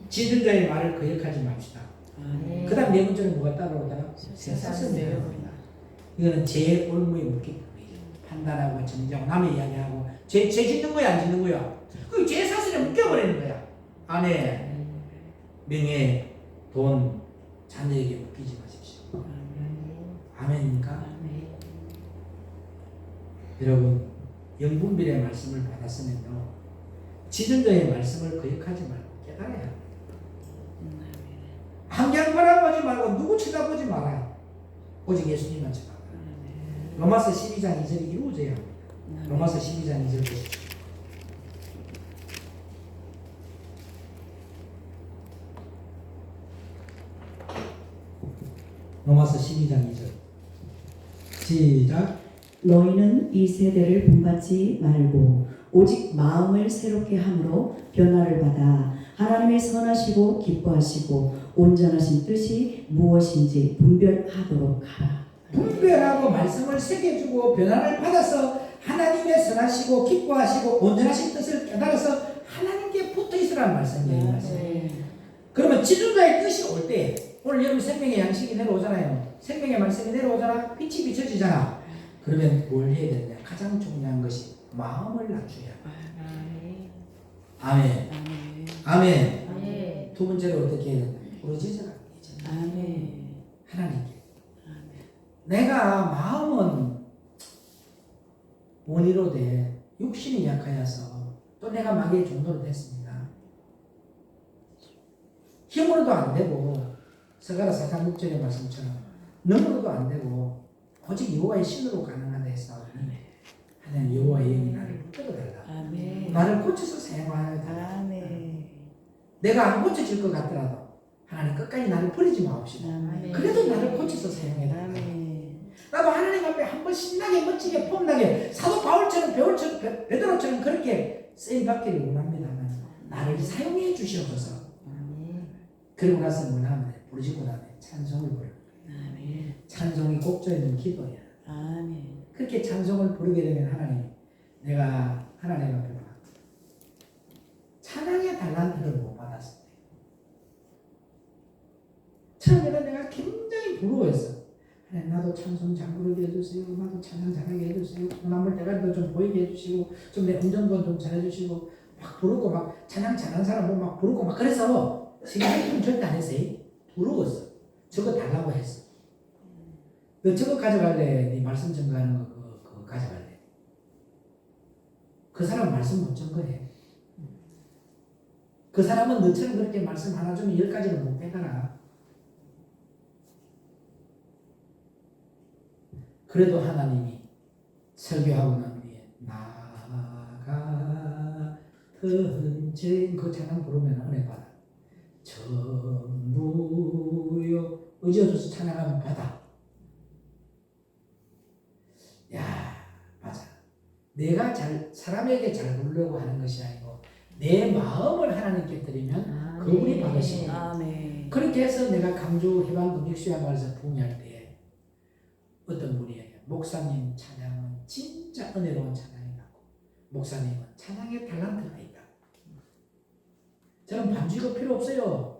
지존자의 말을 거역하지 맙시다. 그 다음 네 번째는 뭐가 따라오더라? 쇠사슬 내려옵니다. 이거는 제 올무에 묻기 때문이죠. 판단하고 정지하고 남의 이야기하고 죄 짓는 거야 안 짓는 거야? 그 죄 사슬에 묶여버리는 거야. 아내, 명예, 돈, 자녀에게 묶이지 마십시오. 아멘입니까? 여러분 영분별의 말씀을 받았으면요 지존자의 말씀을 거역하지 말고 깨달아야 합니다. 환경 바라보지 말고 누구 쳐다보지 말아요. 오직 예수님만 쳐다봐요. 로마서 12장 2절이 이루어져야 합니다. 로마서 12장 2절 보십시오. 로마서 12장 2절 시작. 너희는 이 세대를 본받지 말고 오직 마음을 새롭게 함으로 변화를 받아 하나님의 선하시고 기뻐하시고 온전하신 뜻이 무엇인지 분별하도록 하라. 분별하고 말씀을 새겨주고 변화를 받아서 하나님의 선하시고 기뻐하시고 온전하신 뜻을 깨달아서 하나님께 붙어있으라는 말씀이에요. 그러면 지존자의 뜻이 올 때 오늘 여러분 생명의 양식이 내려오잖아요. 생명의 말씀이 내려오잖아. 빛이 비춰지잖아. 그러면 뭘 해야 되느냐? 가장 중요한 것이 마음을 낮춰야 합니다. 아멘. 아멘. 두 번째로 어떻게 해야 되냐? 부르짖어라. 하나님께. 내가 마음은 원의로 돼 육신이 약하여서 또 내가 마귀의 종도로 됐습니다. 힘으로도 안 되고 스가랴 4장 6절의 말씀처럼 능으로도 안 되고 오직 여호와의 신으로 가능하다 했사오니 하나님 여호와의 영이 나를 붙들어달라. 나를 고쳐서 사용하여 달라. 내가 안 고쳐질 것 같더라도 하나님 끝까지 나를 버리지 마옵시다. 그래도 나를 고쳐서 사용해 달라. 나도 하나님 앞에 한번 신나게 멋지게 폼나게 사도 바울처럼 베드로처럼 그렇게 쓰임받기를 원합니다만 나를 사용해 주시옵소서. 그러고 나서 뭐나 하면 돼. 부르짖고 나면 찬송을 부르는 거야. 찬송이 곡조에 있는 기도야. 그렇게 찬송을 부르게 되면 하나님, 내가 하나님 앞에 봐. 찬양의 달란트를 못 받았을 때 처음에는 내가 굉장히 부러워했어. 하나님 나도 찬송 잘 부르게 해주세요. 나도 찬양 잘하게 해주세요. 콩나물 대가리도 좀 보이게 해주시고 좀 내 운전도 좀 잘해주시고 막 부르고 막 찬양 잘하는 사람 보면 막 부르고 막 그래서 시간이 절대 안 했어요. 부르었어. 저거 달라고 했어. 너 저거 가져갈래? 네 말씀 증거하는 거 그거 가져갈래? 그 사람 말씀 못 증거해. 그 사람은 너처럼 그렇게 말씀 하나 주면 10가지를 못 깨달아. 그래도 하나님이 설교하고 난 뒤에 나가든지 그 찬양 부르면 은혜 받아. 전부요 의지 얻어서 찬양하면 받아. 야 맞아. 내가 사람에게 잘 부르려고 하는 것이 아니고 내 마음을 하나님께 드리면 그분이 받으십니다. 그렇게 해서 내가 강주 해방금식수양관에서 부흥할 때에 어떤 분이 얘기해요. 목사님 찬양은 진짜 은혜로운 찬양이라고. 목사님은 찬양의 달란트가 있다. 저는 반주가 필요 없어요.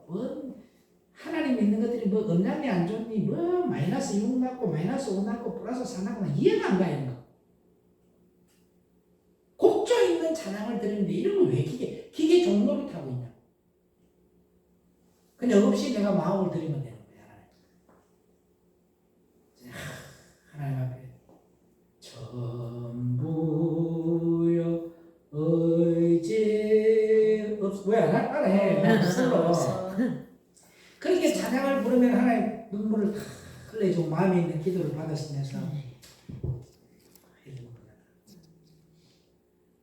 하나님 믿는 것들이 음량이 안 좋니 마이너스 6 낳고 마이너스 5 낳고 플러스 4 낳고 이해가 안 가 이런 거. 곡조 있는 찬양을 드리는데 이런 거 왜 기계 종로를 타고 있냐. 그냥 없이 내가 마음을 드리면 되는 거야. 하나님 앞에 전부요 의지 없어. 왜 안 할 거래? 없어. 그렇게 찬양 찬양을 부르면 하나님 눈물을 다 흘려주고 마음에 있는 기도를 받으시면서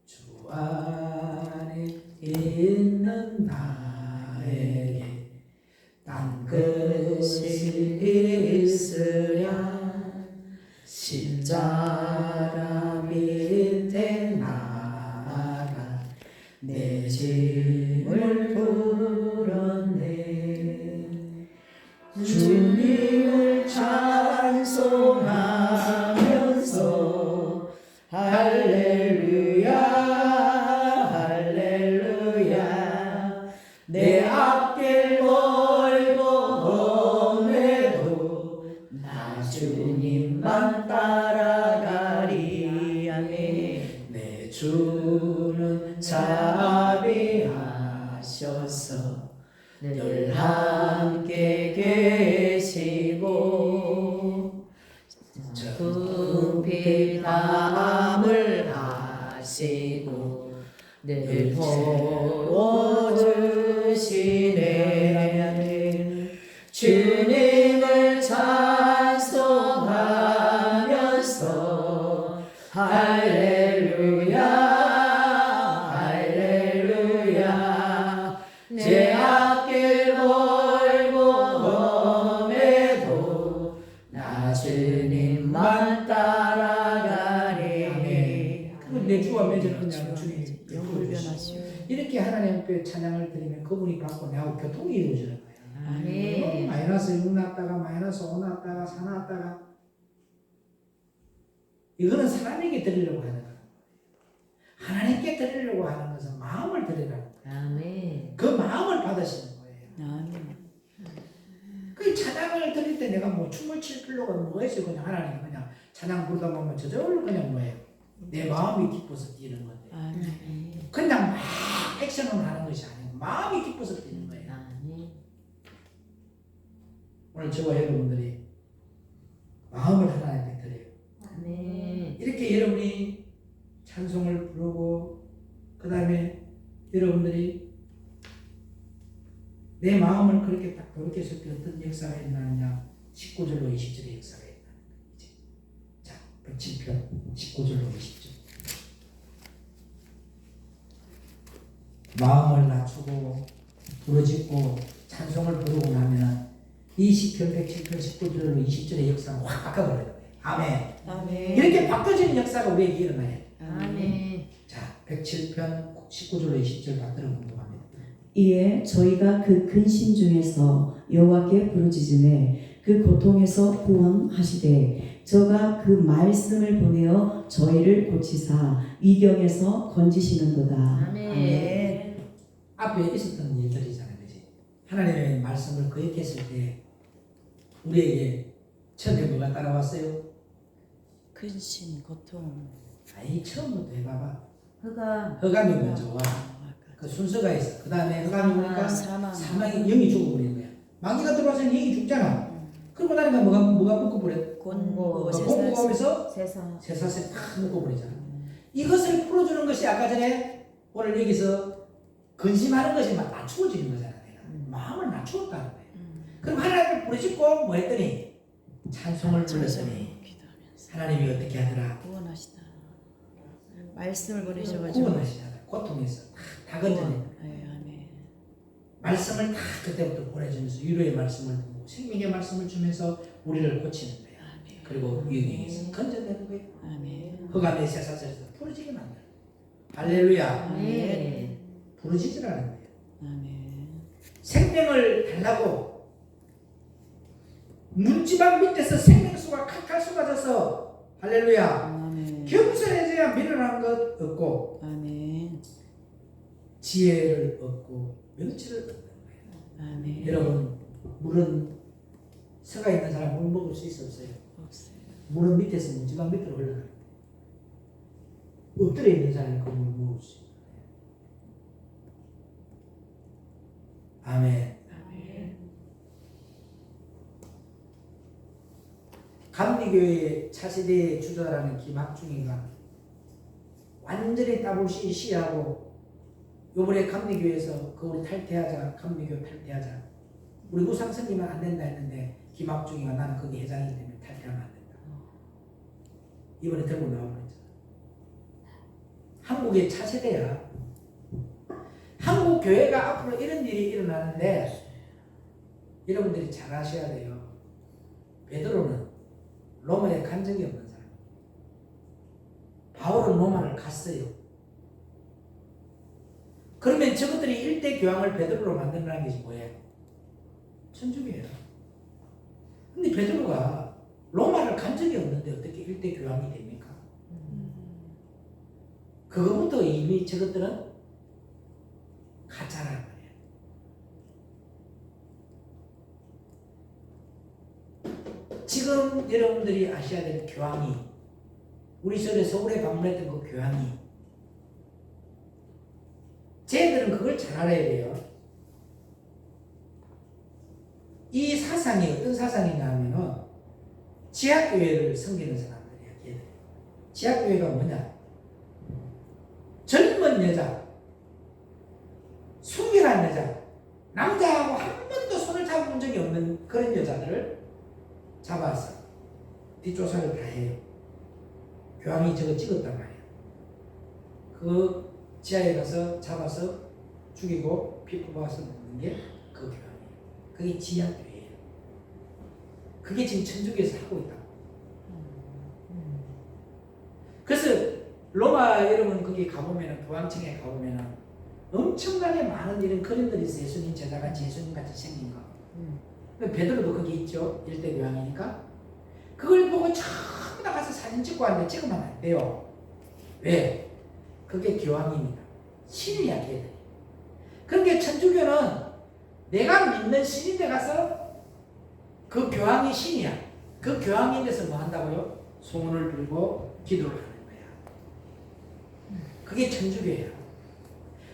주 안에 있는 나에게 딴 것이 있으랴 십자가 밑에 나가 내 짐을 풀었네 주님을 찬송하면서 할렐루야 할렐루야 내 앞길 멀고 험해도 나 주님만 따라가리 아멘 내 주는 자비하셔서 늘 함께 계시고 부피 담을 하시고 늘 도와주시네 주님을 찬송하면서 할렐루야 할렐루야 제 앞길 멀고 험해도 나 주님만 따라가리 그건 내 주와 맺은 그냥 주님 영을 변하시오 이렇게 하나님 앞에 찬양을 드리면 그분이 받고 내하고 교통이 이루어지는 거예요. 아멘 마이너스 6 났다가 마이너스 5 났다가 4 났다가 이거는 사람에게 드리려고 하는 거예요. 하나님께 드리려고 하는 것은 마음을 드리라는 거예요. 아멘 그 마음을 받으시는 거예요. 아멘 그 찬양을 드릴 때 내가 뭐 춤을 출 필요가 뭐가 있어요. 그냥 하나님 그냥 찬양 부르다 보면 저절로 그냥 뭐예요. 내 마음이 기뻐서 뛰는 건데 아멘 그냥 막 액션을 하는 것이 아니고 마음이 기뻐서 뛰는 거예요. 아멘 오늘 저와 여러분들이 마음을 하나님께 드려요. 아멘 이렇게 여러분이 찬송을 부르고 그 다음에 여러분들이 내 마음을 그렇게 딱 돌이켰을 때 어떤 역사가 있느냐 19절로 20절의 역사가 있다는 거지. 자, 107편 19절로 20절 마음을 낮추고 부르짖고 찬송을 부르고 나면 20편 107편 19절로 20절의 역사가 확 바꿔버려요. 아멘. 아멘 이렇게 바꿔지는 역사가 우리에게 일어나요. 아멘 자, 107편 19절로 20절 받들어 궁금합니다. 이에 저희가 그 근심 중에서 여호와께 부르짖음에 그 고통에서 구원하시되 저가 그 말씀을 보내어 저희를 고치사 위경에서 건지시는도다. 아멘 앞에 있었던 일들이잖아요. 그지? 하나님의 말씀을 거역했을 때 우리에게 처음에 뭐가 따라왔어요? 근심 고통 아이 처음부터 해봐봐. 허가 흑암이 먼저 와. 그 순서가 있어. 그 다음에 흑암이 오니까 사망이 영이 죽어버리는 거야. 마귀가 들어와서 영이 죽잖아. 그러고 나니까 뭐가 묶어버려? 곤고 공고가 오면서 세상 쇠사슬 탁 묶어버리잖아. 이것을 풀어주는 것이 아까 전에 오늘 여기서 근심하는 것이 막 낮추어지는 거잖아. 내가 마음을 낮추었다는 거예요. 그럼 하나님을 부르짖고 뭐 했더니 찬송을 불렀더니 하나님이 어떻게 하더라? 구원하시다 말씀을 보내셔가지고 구원하시잖아요. 고통에서 다 건져내. 아멘 말씀을 다 그때부터 보내주면서 위로의 말씀을 주고 생명의 말씀을 주면서 우리를 고치는 거예요. 그리고 위기에서 건져내는 거예요. 아멘 흑암의 쇠사슬에서 부르짖게 만들어요. 할렐루야. 아멘 부르짖으라는 거예요. 아멘 생명을 달라고 문지방 밑에서 생명수가 칼칼 쏟아져서 할렐루야. 아멘 겸손해져야 미련한 것 없고 아멘 지혜를 얻고 명치를 얻는 거예요. 아멘 여러분 물은 서가 있는 사람 물 먹을 수 있어 없어요? 없어요 물은 밑에서 문지방 밑으로 흘러가요. 엎드려 있는 사람이 그 물을 먹을 수 있어요. 아멘. 감리교회 차세대 주자라는 김학중이가 완전히 따블시 시하고 요번에 감리교회에서 그 우리 탈퇴하자 감리교 탈퇴하자 우리 우상 섬기면 안 된다 했는데 김학중이가 나는 거기 회장이기 때문에 탈퇴하면 안 된다. 이번에 들고 나오고 있잖아. 한국의 차세대야. 한국 교회가 앞으로 이런 일이 일어나는데 여러분들이 잘 아셔야 돼요. 베드로는 로마에 간 적이 없는 사람. 바울은 로마를 갔어요. 그러면 저것들이 일대 교황을 베드로로 만든다는 것이 뭐예요? 천주교예요. 근데 베드로가 로마를 간 적이 없는데 어떻게 일대 교황이 됩니까? 그거부터 이미 저것들은 가짜라는 거예요. 지금 여러분들이 아셔야 될 교황이, 우리 전에 서울에 방문했던 그 교황이, 쟤들은 그걸 잘 알아야 돼요. 이 사상이 어떤 사상이냐 하면은 지하교회를 섬기는 사람들이야. 걔들. 지하교회가 뭐냐? 젊은 여자, 순결한 여자, 남자하고 한 번도 손을 잡아본 적이 없는 그런 여자들을 잡아서 뒷조사를 다 해요. 교황이 저거 찍었단 말이야. 그 지하에 가서 잡아서 죽이고 피 뽑아서 먹는 게 그 교황이에요. 그게 지하교회예요. 그게 지금 천주교에서 하고 있다고. 그래서 로마 여러분 거기 가보면은 교황청에 가보면은 엄청나게 많은 이런 그림들이 있어요. 예수님 제자같이 예수님같이 생긴 거. 베드로도 거기 있죠. 일대 교황이니까. 그걸 보고 전부 다 가서 사진 찍고 왔는데 찍으면 안 돼요. 왜? 그게 교황입니다. 신이야 걔들. 그러니까 천주교는 내가 믿는 신인데 가서 그 교황이 신이야. 그 교황인 데서 뭐 한다고요? 소문을 들고 기도를 하는 거야. 그게 천주교예요.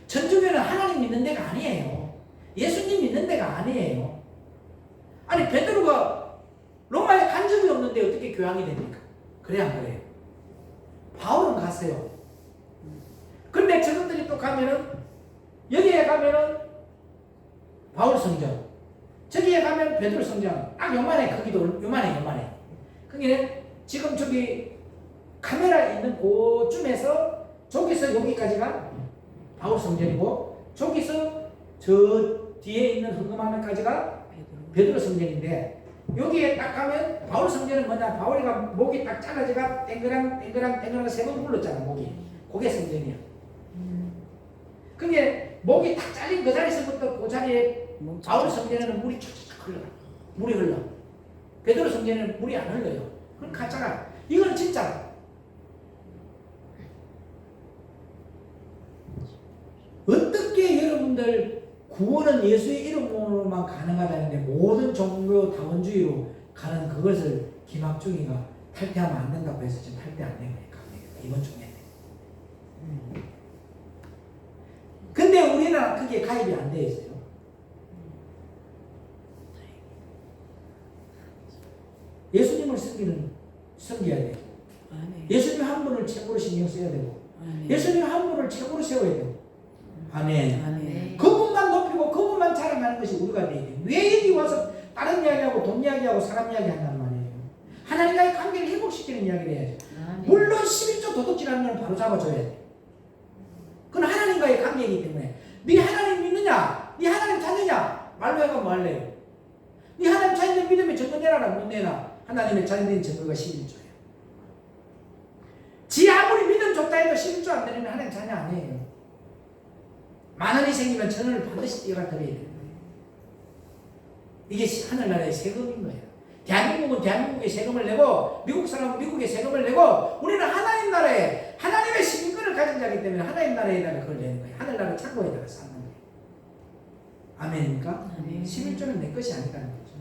천주교는 하나님 믿는 데가 아니에요. 예수님 믿는 데가 아니에요. 아니 베드로가 로마에 간 적이 없는데 어떻게 교황이 됩니까? 그래 안 그래요? 바울은 갔어요. 근데 저분들이 또 가면은 여기에 가면은 바울 성전, 저기에 가면 베드로 성전, 딱 요만해. 크기도 요만해. 그게 지금 저기 카메라 있는 그쯤에서 저기서 여기까지가 바울 성전이고 저기서 저 뒤에 있는 흥금하면까지가 베드로 성전인데 여기에 딱 가면 바울 성전은 뭐냐? 바울이가 목이 딱 잘라져가 땡그랑 세 번 불렀잖아. 목이. 그게 성전이야. 그게 목이 딱 잘린 그 자리에서부터 그 자리에 바울 성전에는 물이 촥촥 흘러. 물이 흘러. 베드로 성전에는 물이 안 흘러요. 그건 가짜라. 이건 진짜. 어떻게 여러분들 구원은 예수의 이름으로만 가능하다는데 모든 종교 다원주의로 가는 그것을 김학중이가 탈퇴하면 안 된다고 해서 지금 탈퇴 안 된 거예요. 이번 중에. 근데 우리는 그게 가입이 안 돼 있어요. 예수님을 섬겨야 되고 예수님 한 분을 최고로 신경 써야 되고 예수님 한 분을 최고로 세워야 되고 아멘. 그분만 높이고 그분만 자랑하는 것이 우리가 돼야 돼요. 왜 여기 와서 다른 이야기하고 돈 이야기하고 사람 이야기 한단 말이에요. 하나님과의 관계를 회복시키는 이야기를 해야죠. 물론 11조 도둑질하는 건 바로 잡아줘야 돼. 그건 하나님과의 관계이기 때문에 네 하나님 믿느냐? 네 하나님 찾느냐? 말로 해가 뭐 할래요? 네 하나님 찾는 믿음의 증거 내놔라 못 내놔? 하나님의 자녀된 증거가 11조예요. 지 아무리 믿음 좋다 해도 11조 안 되는 하나님 자녀 아니에요. 만 원이 생기면 천 원을 반드시 떼어가 드려야 돼요. 이게 하늘나라의 세금인 거예요. 대한민국은 대한민국의 세금을 내고 미국 사람은 미국의 세금을 내고 우리는 하나님 나라에 하나님의 시민권을 가진 자이기 때문에 하나님 나라에다가 그걸 내는 거예요. 하늘나라 창고에다가 쌓는 거예요. 아멘입니까? 11조는 내 것이 아니라는 거죠.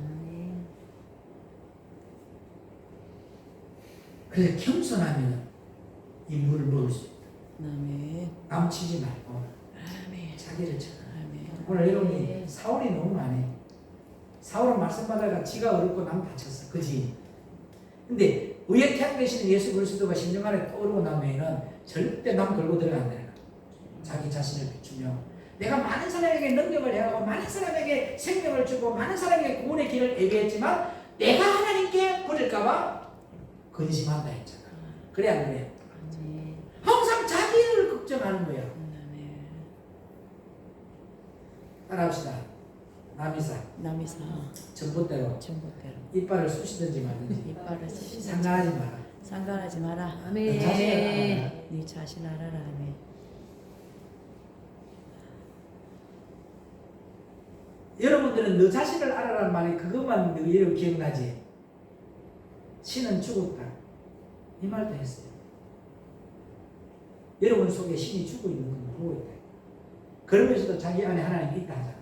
그래서 겸손하면 이 물을 먹을 수 있다. 남치지 말고 자기를 찾아. 오늘 여러분이 사울이 너무 많아요. 사울은 말씀 받아가 지가 어렵고 남 다쳤어. 그지? 근데 의의 태양 되시는 예수 그리스도가 심령 안에 떠오르고 나면은 절대 남 걸고 들어간다는 거야. 자기 자신을 비추며 내가 많은 사람에게 능력을 해하고 많은 사람에게 생명을 주고 많은 사람에게 구원의 길을 예비했지만 내가 하나님께 버릴까봐 근심한다 했잖아. 그래 안 그래? 아멘. 항상 자기를 걱정하는 거야. 아멘. 따라합시다. 남이사 남이사 전봇대로 전봇대로 이빨을 쑤시든지 말든지 이빨을 쓰시든지 상관하지 마라. 상관하지 마라. 네 자신을 알아라. 네 자신 알아라. 아멘. 여러분들은 너 자신을 알아라는 말이 그것만 너희로 기억나지. 신은 죽었다. 이 말도 했어요. 여러분 속에 신이 죽어 있는 걸 모르고 있다. 그러면서도 자기 안에 하나님이 있다 하잖아.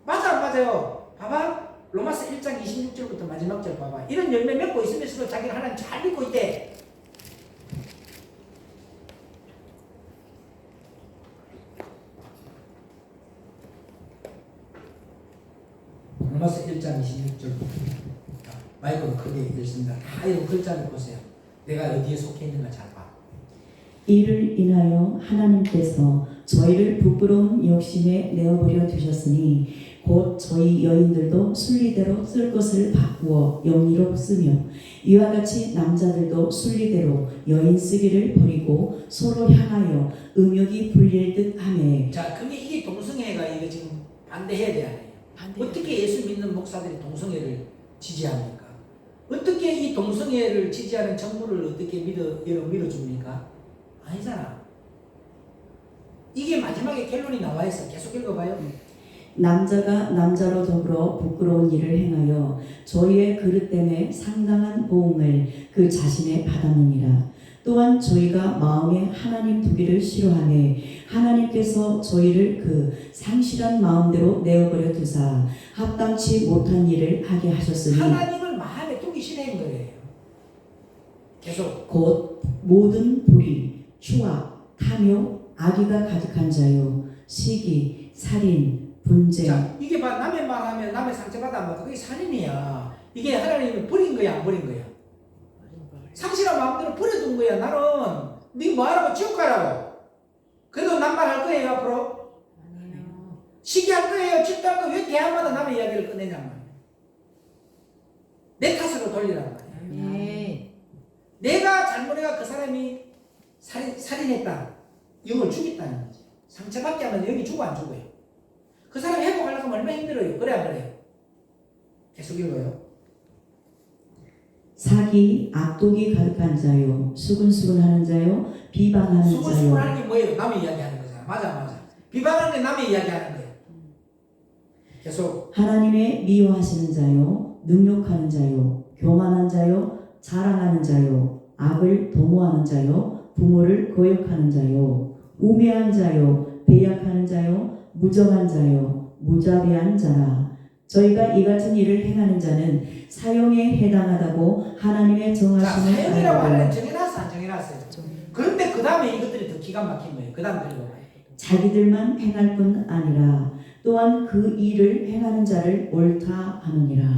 맞아 안 맞아요? 봐봐. 로마서 1장 26절부터 마지막 절 봐봐. 이런 열매 맺고 있으면서도 자기는 하나님 잘 믿고 있대. 로마서 1장 26절부터 마이크로 크게 읽습니다. 다 이런 글자를 보세요. 내가 어디에 속해 있는가 잘 봐. 이를 인하여 하나님께서 저희를 부끄러운 욕심에 내어버려 두셨으니 곧 저희 여인들도 순리대로 쓸 것을 바꾸어 영리로 쓰며 이와 같이 남자들도 순리대로 여인 쓰기를 버리고 서로 향하여 음욕이 불릴 듯 하매. 자, 그게 이게 동성애가 이거 지금 반대해야 돼 아니에요? 어떻게 예수 믿는 목사들이 동성애를 지지합니까? 어떻게 이 동성애를 지지하는 정부를 어떻게 밀어줍니까? 아니잖아. 이게 마지막에 결론이 나와 있어. 계속 읽어봐요. 남자가 남자로 더불어 부끄러운 일을 행하여 저희의 그릇됨에 상당한 보응을 그 자신에 받았느니라. 또한 저희가 마음에 하나님 두기를 싫어하매 하나님께서 저희를 그 상실한 마음대로 내어버려 두사 합당치 못한 일을 하게 하셨으니 하나님을 마음에 두기 싫은 거예요. 계속 곧 모든 불의, 추악, 탐욕, 악의가 가득한 자요 시기, 살인, 분쟁. 자, 이게 봐. 남의 말하면 남의 상처받아 안 받아. 그게 살인이야. 이게 하나님이 버린 거야 안 버린 거야? 상실한 마음대로 버려둔 거야. 나는 네 뭐하라고 지옥 가라고. 그래도 남말할 거예요 앞으로? 아니요. 시기할 거예요. 집도할 거예요. 왜 대화마다 남의 이야기를 꺼내냔 말이야. 내 탓으로 돌리란 말이야. 아멘. 내가 잘못해가 그 사람이 살인했다. 영을 죽였다는 거지. 상처받게 하면 영이 죽어 안 죽어요? 그 사람이 회복하려고 하면 얼마나 힘들어요. 그래 안 그래요? 계속 읽어요. 사기, 악독이 가득한 자요 수근수근하는 자요 비방하는 자요. 수근수근하는 게 뭐예요? 남의 이야기하는 거잖아. 맞아. 비방하는 게 남의 이야기하는 거예요. 계속 하나님의 미워하시는 자요 능욕하는 자요 교만한 자요 자랑하는 자요 악을 도모하는 자요 부모를 거역하는 자요 우매한 자요 배약하는 자요 무정한 자요 무자비한 자라. 저희가 이 같은 일을 행하는 자는 사형에 해당하다고 하나님의 자, 정하심을 사형이라고 알고 하나님 정해놨어 안 정해놨어요? 그런데 그 다음에 이것들이 더 기가 막힌 거예요. 그 다음 들어봐요. 자기들만 행할 뿐 아니라 또한 그 일을 행하는 자를 옳다 하느니라.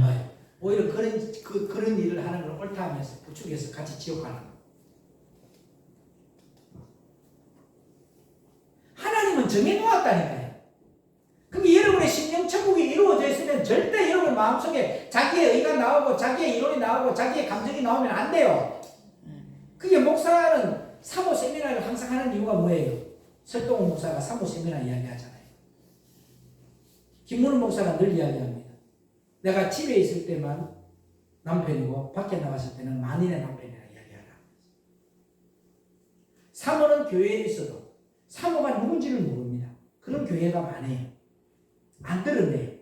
오히려 그런 일을 하는 걸 옳다 하면서 부축해서 같이 지옥 가는 거예요. 하나님은 정해놓았다니까요. 그럼 여러분의 심령 천국이 이루어져 있으면 절대 여러분 마음속에 자기의 의가 나오고 자기의 이론이 나오고 자기의 감정이 나오면 안 돼요. 그게 목사는 사모 세미나를 항상 하는 이유가 뭐예요? 설동훈 목사가 사모 세미나 이야기하잖아요. 김문훈 목사가 늘 이야기합니다. 내가 집에 있을 때만 남편이고 밖에 나갔을 때는 만인의 남편이라 이야기하라. 사모는 교회에 있어도 사모가 누군지를 모릅니다. 그런 교회가 많아요. 안 들었네요.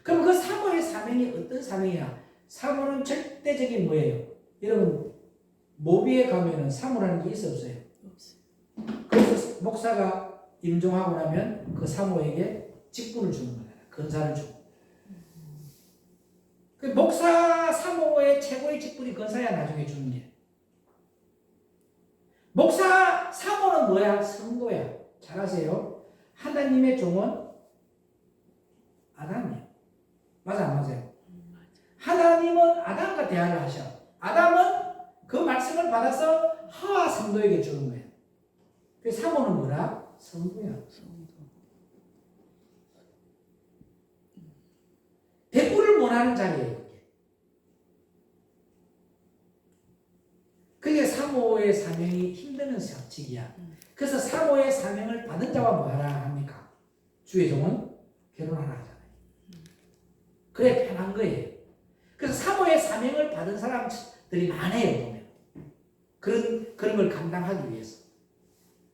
그럼 그 사모의 사명이 어떤 사명이야? 사모는 절대적인 뭐예요? 여러분 모비에 가면은 사모라는 게 있어 없어요? 그래서 목사가 임종하고 나면 그 사모에게 직분을 주는 거잖아요. 건사를 주고. 그 목사 사모의 최고의 직분이 건사야 나중에 주는 게. 목사 사모는 뭐야? 성도야. 잘 아세요? 하나님의 종은 아담이에요. 맞아 안 맞아요? 하나님은 아담과 대화를 하셔. 아담은 그 말씀을 받아서 하와 성도에게 주는 거예요. 사모는 뭐라? 성도야. 대꾸를 못하는 자리예요. 그게 사모의 사명이 힘드는 sak직이야. 그래서 사모의 사명을 받은 자와 뭐하라 합니까? 주의 종은 결혼하라 하잖아요. 그래 편한 거예요. 그래서 사모의 사명을 받은 사람들이 많아요. 보면 그런 걸 감당하기 위해서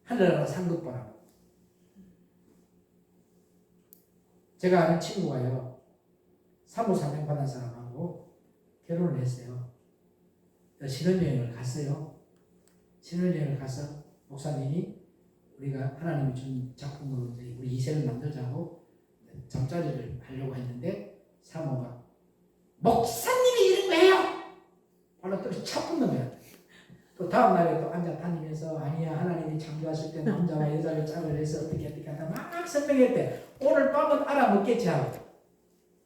하늘나라 상급보라고. 제가 아는 친구가요, 사모 사명 받은 사람하고 결혼을 했어요. 신혼여행을 갔어요. 신혼여행을 가서 목사님이 우리가 하나님이 준 작품으로 우리 이세를 남자자고 잠자리를 하려고 했는데 사모가 목사님이 이런 거예요. 바로 또 차붙는 거야. 또 다음 날에 또 앉아 다니면서 아니야 하나님이 창조하실 때 남자와 여자를 짝을 해서 어떻게 하다 막 설명했대. 오늘 밤은 알아먹겠지 하고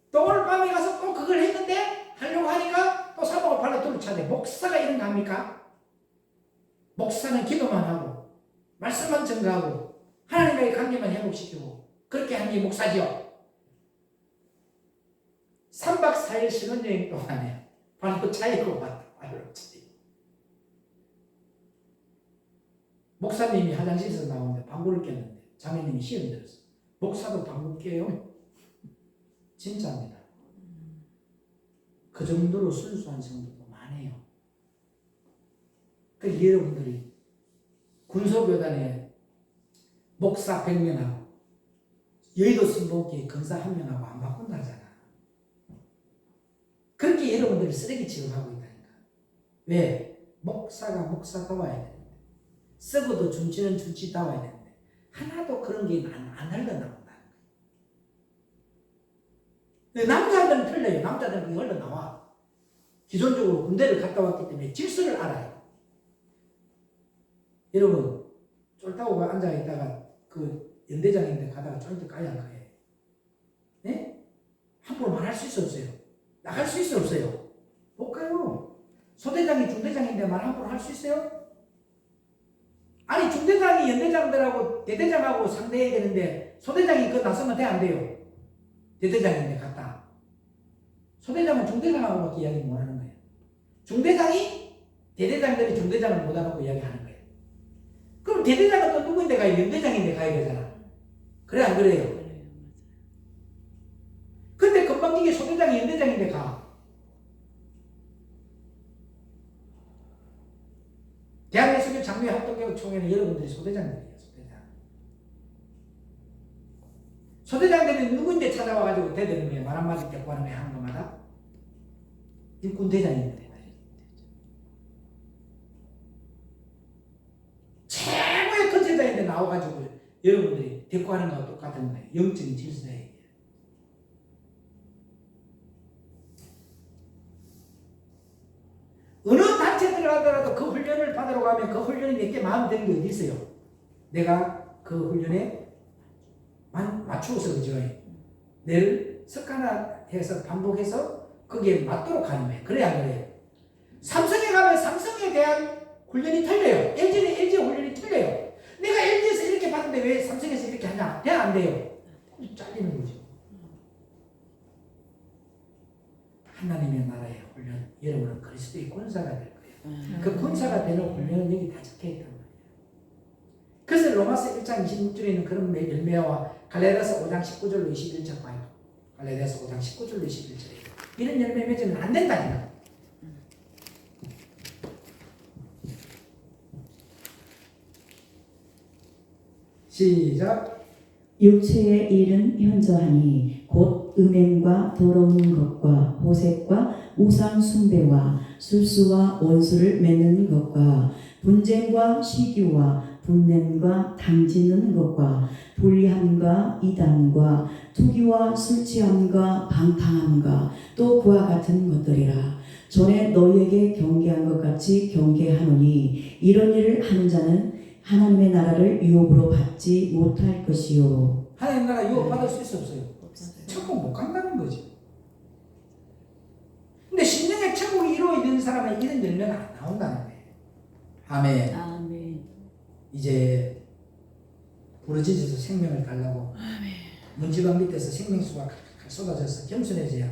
또 오늘 밤에 가서 또 그걸 했는데 하려고 하니까 또 사모가 발로 둘을 차대. 목사가 이런 거 합니까? 목사는 기도만 하고 말씀만 전가하고 하나님과의 관계만 회복시키고 그렇게 하는 게 목사지요. 3박 4일 신혼여행 동안에 발로 차이고 왔다. 발로 차이고. 목사님이 화장실에서 나오는데 방구를 꼈는데 자매님이 시험 들었어. 목사도 방구 껴요? 진짜입니다. 그 정도로 순수한 성도도 많아요. 그 여러분들이 군소교단에 목사 100명하고 여의도 순복교회 근사 1명하고 안 바꾼다 하잖아. 그렇게 여러분들이 쓰레기 취급하고 있다니까. 왜? 목사가 목사다워야 되는데 썩어도 중치는 중치다워야 되는데 하나도 그런 게 안 흘러나온다는 거예요. 남자들은 틀려요. 남자들은 그게 흘러나와. 기존적으로 군대를 갔다 왔기 때문에 질서를 알아요. 여러분 쫄따고 앉아있다가 그 연대장인데 가다가 쫄딱 까야 거예요. 네? 함부로 말할 수 있어 없어요? 나갈 수 있어 없어요? 못 가요. 소대장이 중대장인데 말 함부로 할 수 있어요? 아니 중대장이 연대장들하고 대대장하고 상대해야 되는데 소대장이 그거 나서면 돼 안 돼요? 대대장인데 갔다. 소대장은 중대장하고밖에 이야기 못하는 거예요. 중대장이 대대장들이 중대장을 못하고 이야기하는 거예요. 그럼 대대장은 또 누구인데 가야 연대장인데 가야 되잖아. 그래 안 그래요? 근데 건방지게 소대장이 연대장인데 가. 대한예수교 장로회 합동교육 총회는 여러분들이 소대장들이에요. 소대장들이 누군데 찾아와가지고 대드는 거예요. 말 한마디 듣고 하는 거예요. 하는 것마다 일꾼 대장입니다. 최고의 통제자인데 나와가지고 여러분들이 데리고 하는 거와 똑같은 거예요. 영적인 질서예요. 어느 단체 들어가더라도 그 훈련을 받으러 가면 그 훈련이 내게 마음에 드는 게 어디 있어요? 내가 그 훈련에 맞추어서 그죠? 늘 습관화해서 반복해서 거기에 맞도록 하는 거예요. 그래야 안 그래요? 삼성에 가면 삼성에 대한 훈련이 틀려요. LG는 LG 훈련이 틀려요. 내가 LG에서 이렇게 봤는데 왜 삼성에서 이렇게 하냐? 돼야 안 돼요? 잘리는 거죠. 하나님의 나라의 훈련, 여러분은 그리스도의 군사가 될 거예요. 그 군사가 되는 훈련은 여기 다 적혀있단 말이에요. 그래서 로마서 1장 26절에 있는 그런 열매와 갈라디아서 5장 19절로 21절 봐요. 갈라디아서 5장 19절로 21절에 이런 열매 맺으면 안 된다니까. 시작. 육체의 일은 현저하니 곧 음행과 더러운 것과 호색과 우상 숭배와 술수와 원수를 맺는 것과 분쟁과 시기와 분냄과 당짓는 것과 불리함과 이단과 투기와 술취함과 방탕함과 또 그와 같은 것들이라. 전에 너희에게 경계한 것 같이 경계하노니 이런 일을 하는 자는 하나님의 나라를 유업으로 받지 못할 것이요. 하나님 나라 유업 받을 수 있어 없어요? 천국 못 간다는 거지. 근데 심령의 천국이 이루어지는 사람은 이런 열매가 안 나온다는 거예요. 아멘. 아멘. 이제 부러지셔서 생명을 달라고 문지방 밑에서 생명수가 칼칼 쏟아져서 겸손해져야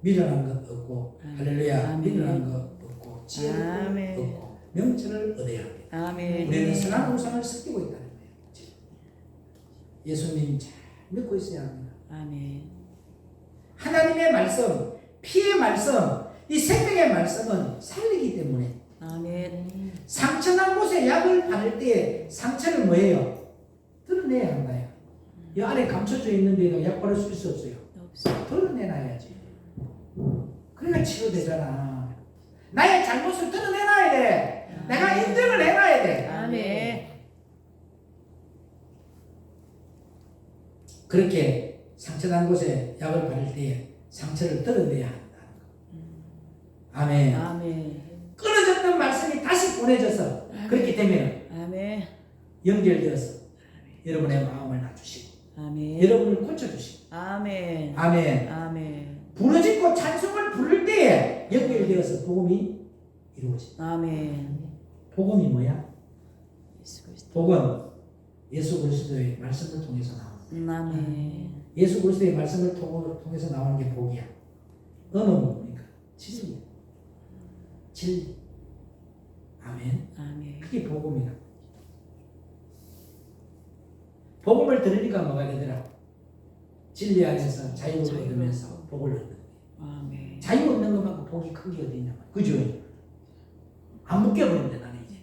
미련한 것 없고 할렐루야 아멘. 미련한 것 없고 지혜를 아멘. 얻고 명철을 얻어야 합니다. 아멘. 우리는 선한 우상을 섞이고 있다는 거예요. 예수님 잘 믿고 있어야 합니다. 아멘. 하나님의 말씀, 피의 말씀, 이 생명의 말씀은 살리기 때문에 아멘. 상처난 곳에 약을 바를 때에 상처를 뭐예요? 드러내야 한다요. 이 안에 감춰져 있는데도 약 바를 수 없어요. 없어. 드러내놔야지. 그러니까 치료되잖아. 나의 잘못을 드러내놔야 돼. 내가 인정을 해놔야 돼. 아멘. 그렇게 상처난 곳에 약을 바를 때에 상처를 드러내야 한다. 아멘. 아멘. 끊어졌던 말씀이 다시 보내져서 그렇기 때문에 아멘. 연결되어서 여러분의 마음을 낮추시고 아멘. 여러분을 고쳐주시고 아멘. 아멘. 아멘. 부르짖고 찬송을 부를 때에 연결되어서 복음이 이루어진다. 아멘. 복음이 뭐야? 예수 그리스도. 복음 예수 그리스도의 말씀을 통해서 나옵니다. 아멘. 예수 그리스도의 말씀을 통해서 나오는 게 복이야. 언어는 뭡니까? 진리야. 진리. 아멘. 아멘. 그게 복음이다. 복음을 들으니까 뭐가 되더라? 진리 안에서 자유를 얻으면서 복을 얻는 거예요. 아멘. 자유 얻는 것만큼 복이 큰 게 어디 있냐 말이야. 그죠? 안 묶여버린다 나는 이제.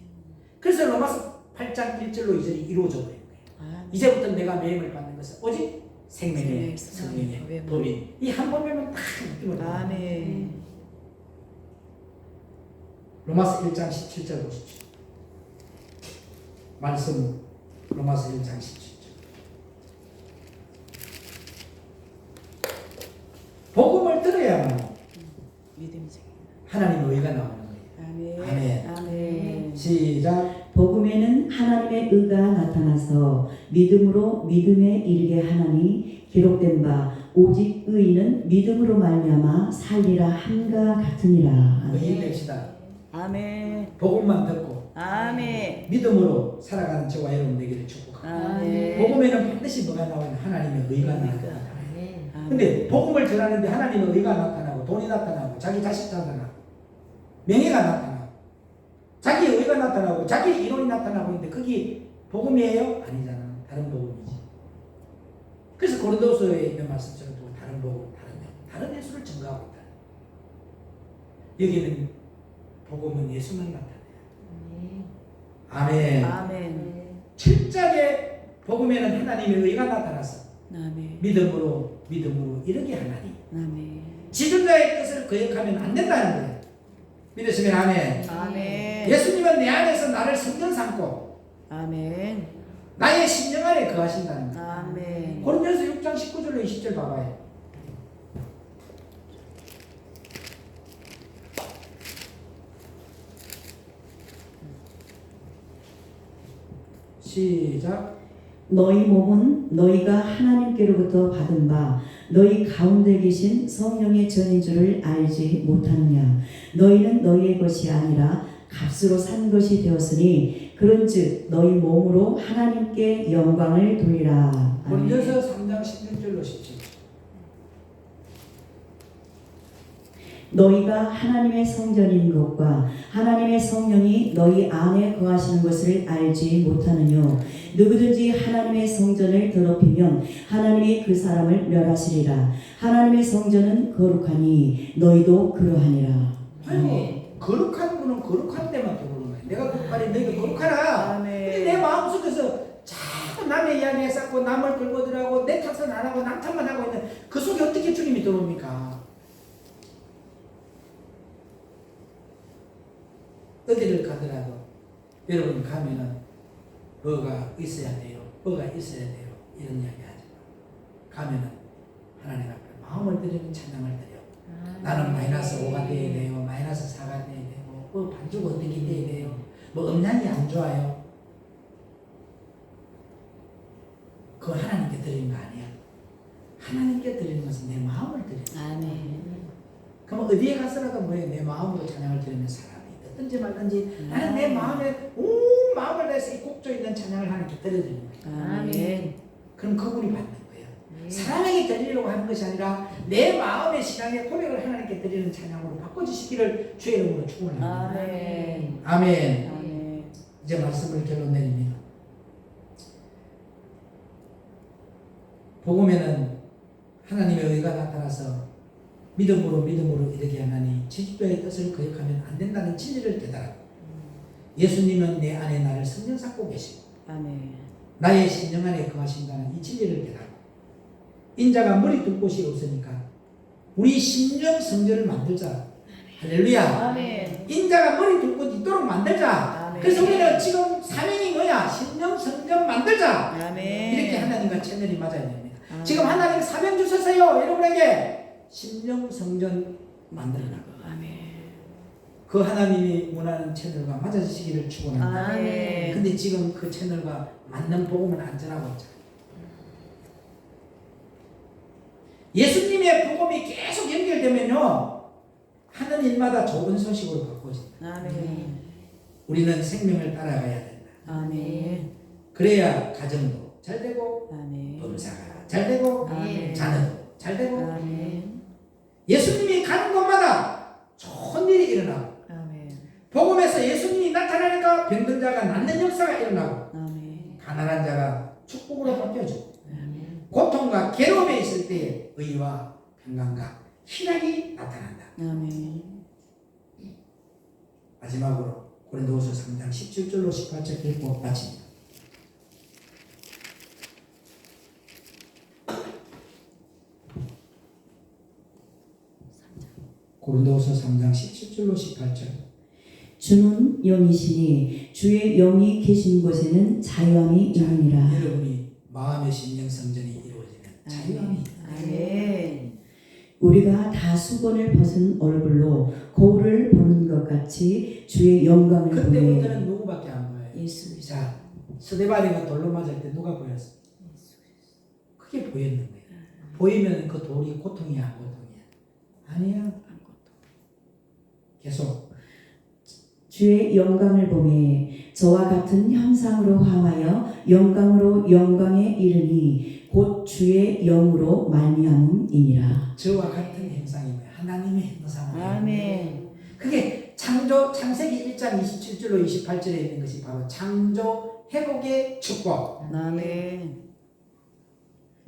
그래서 로마서 8장 1절로 2절이 이루어져 버린 거예요. 아멘. 이제부터 내가 매임을 받는 것은 오직 생명의 생명의 성령의 법인. 이 한 번이면 딱 느낌을 받는 거예요. 아멘. 로마서 1장 17절 보십시오. 말씀 로마서 1장 17절. 복음을 들어야만 믿음이 생긴다. 하나님의 의가 나오는 거예요. 아멘. 아멘. 아멘. 시작. 복음에는 하나님의 의가 나타나서 믿음으로 믿음에 이르게 하나니 기록된 바 오직 의인은 믿음으로 말미암아 살리라 함과 같으니라. 의인 됩시다. 아멘. 복음만 듣고 아멘. 믿음으로 살아가는 저와 여러분 되기를 축복합니다. 아멘. 복음에는 반드시 뭐가 나오냐? 하나님의 의가 나타나요. 근데 복음을 전하는데 하나님의 의가 나타나고 돈이 나타나고 자기 자식 나타나고 명예가 나타나고 자기 의가 나타나고 자기 이론이 나타나고 있는데 그게 복음이에요? 아니잖아. 다른 복음이지. 그래서 고린도서에 있는 말씀처럼 또 다른 복음, 다른 예수를 증거하고 있다. 여기는 복음은 예수만 나타나요. 아멘. 아멘. 7장의 복음에는 하나님의 의가 나타나서 아멘. 믿음으로 이르게 하나니 아멘. 지존자의 뜻을 거역하면 안 된다는 거예요. 믿으시면 아멘. 아멘. 예수님은 내 안에서 나를 성전 삼고 아멘. 나의 심령 안에 거하신다는 거예요. 아멘. 고린도서 6장 19절로 20절 봐봐요. 시작. 너희 몸은 너희가 하나님께로부터 받은 바 너희 가운데 계신 성령의 전인 줄을 알지 못하느냐. 너희는 너희의 것이 아니라 값으로 산 것이 되었으니 그런즉 너희 몸으로 하나님께 영광을 돌리라. 아멘. 고린도서 3장 16절로 17절. 너희가 하나님의 성전인 것과 하나님의 성령이 너희 안에 거하시는 것을 알지 못하느뇨. 누구든지 하나님의 성전을 더럽히면 하나님이 그 사람을 멸하시리라. 하나님의 성전은 거룩하니 너희도 그러하니라. 아이고 거룩한 분은 거룩한 데만 들어오는 거야. 내가 거룩하니 너희가 거룩하라. 아멘. 근데 내 마음속에서 자꾸 남의 이야기에 쌓고 남을 끌고 들어가고 내 탓은 안 하고 남 탓만 하고 있는 그 속에 어떻게 주님이 들어옵니까? 어디를 가더라도 여러분 가면은 뭐가 있어야 돼요. 뭐가 있어야 돼요. 이런 이야기 하지 마. 가면은 하나님 앞에 마음을 드리는 찬양을 드려. 나는 마이너스 5가 돼야 돼요. 마이너스 4가 돼야 되고 뭐 반죽 어떻게 돼야 돼요. 뭐 음량이 안 좋아요. 그거 하나님께 드리는 거 아니야. 하나님께 드리는 것은 내 마음을 드리는 거야. 아멘. 그럼 어디에 가서라도 뭐해 내 마음으로 찬양을 드리는 사람이 듣든지 말든지 나는 내 마음에 온 마음을 마음을 다해서 이 곡조 있는 찬양을 하나님께 드려드리는 거예요. 아멘. 그럼 그분이 받는 거예요. 네. 사람에게 드리려고 하는 것이 아니라 내 마음의 신앙의 고백을 하나님께 드리는 찬양으로 바꿔주시기를 주의 이름으로 축원합니다. 아멘. 아멘. 아멘. 이제 말씀을 결론 내립니다. 복음에는 하나님의 의가 나타나서 믿음으로 이르게 하나니 지주도의 뜻을 거역하면 안 된다는 진리를 깨달았고, 예수님은 내 안에 나를 성령 삼고 계시고 아멘. 나의 심령 안에 거하신다는 이 진리를 깨달고, 인자가 머리 둘 곳이 없으니까 우리 심령 성전을 만들자. 할렐루야. 아멘. 인자가 머리 둘 곳 있도록 만들자. 아멘. 그래서 우리는 지금 사명이 뭐야? 심령 성전 만들자. 아멘. 이렇게 하나님과 채널이 맞아야 됩니다. 아멘. 지금 하나님 사명 주셨어요. 여러분에게 심령 성전 만들어라. 아멘. 그 하나님이 원하는 채널과 맞아지시기를 축원합니다. 아멘. 근데 지금 그 채널과 맞는 복음을 안 전하고 있잖아요. 예수님의 복음이 계속 연결되면요, 하는 일마다 좋은 소식으로 바꿔집니다. 아멘. 우리는 생명을 따라가야 된다. 아멘. 그래야 가정도 잘 되고, 아멘. 범사가 잘 되고, 아멘. 자녀도 잘 되고, 아멘. 예수님이 가는 곳마다 좋은 일이 일어나고, 아멘. 복음에서 예수님이 나타나니까 병든 자가 낫는 역사가 일어나고, 아멘. 가난한 자가 축복으로 바뀌어지고, 아멘. 고통과 괴로움에 있을 때에 의와 평강과 희락이 나타난다. 아멘. 마지막으로 고린도후서 3장 17절로 18절 읽고 마칩니다. 고린도후서 3장 17절로 18절. 주는 영이시니 주의 영이 계신 곳에는 자유함이 있느니라. 여러분이 마음의 심령 성전이 이루어지는 자유함이 있다. 아멘. 우리가 다 수건을 벗은 얼굴로 거울을 보는 것 같이 주의 영광을 그때부터는 보내. 누구밖에 안 보여요? 예수. 자, 스데바리가 돌로 맞을 때 누가 보였어? 그게 보였는 거예요. 보이면 그 돌이 고통이야, 고통이야? 아니야. 계속 주의 영광을 보매 저와 같은 형상으로 향하여 영광으로 영광에 이르니 곧 주의 영으로 말미암음이니라. 저와 같은 형상이 뭐야? 하나님의 형상을. 아멘. 그게 창세기 1장 27절로 28절에 있는 것이 바로 창조 회복의 축복. 아멘.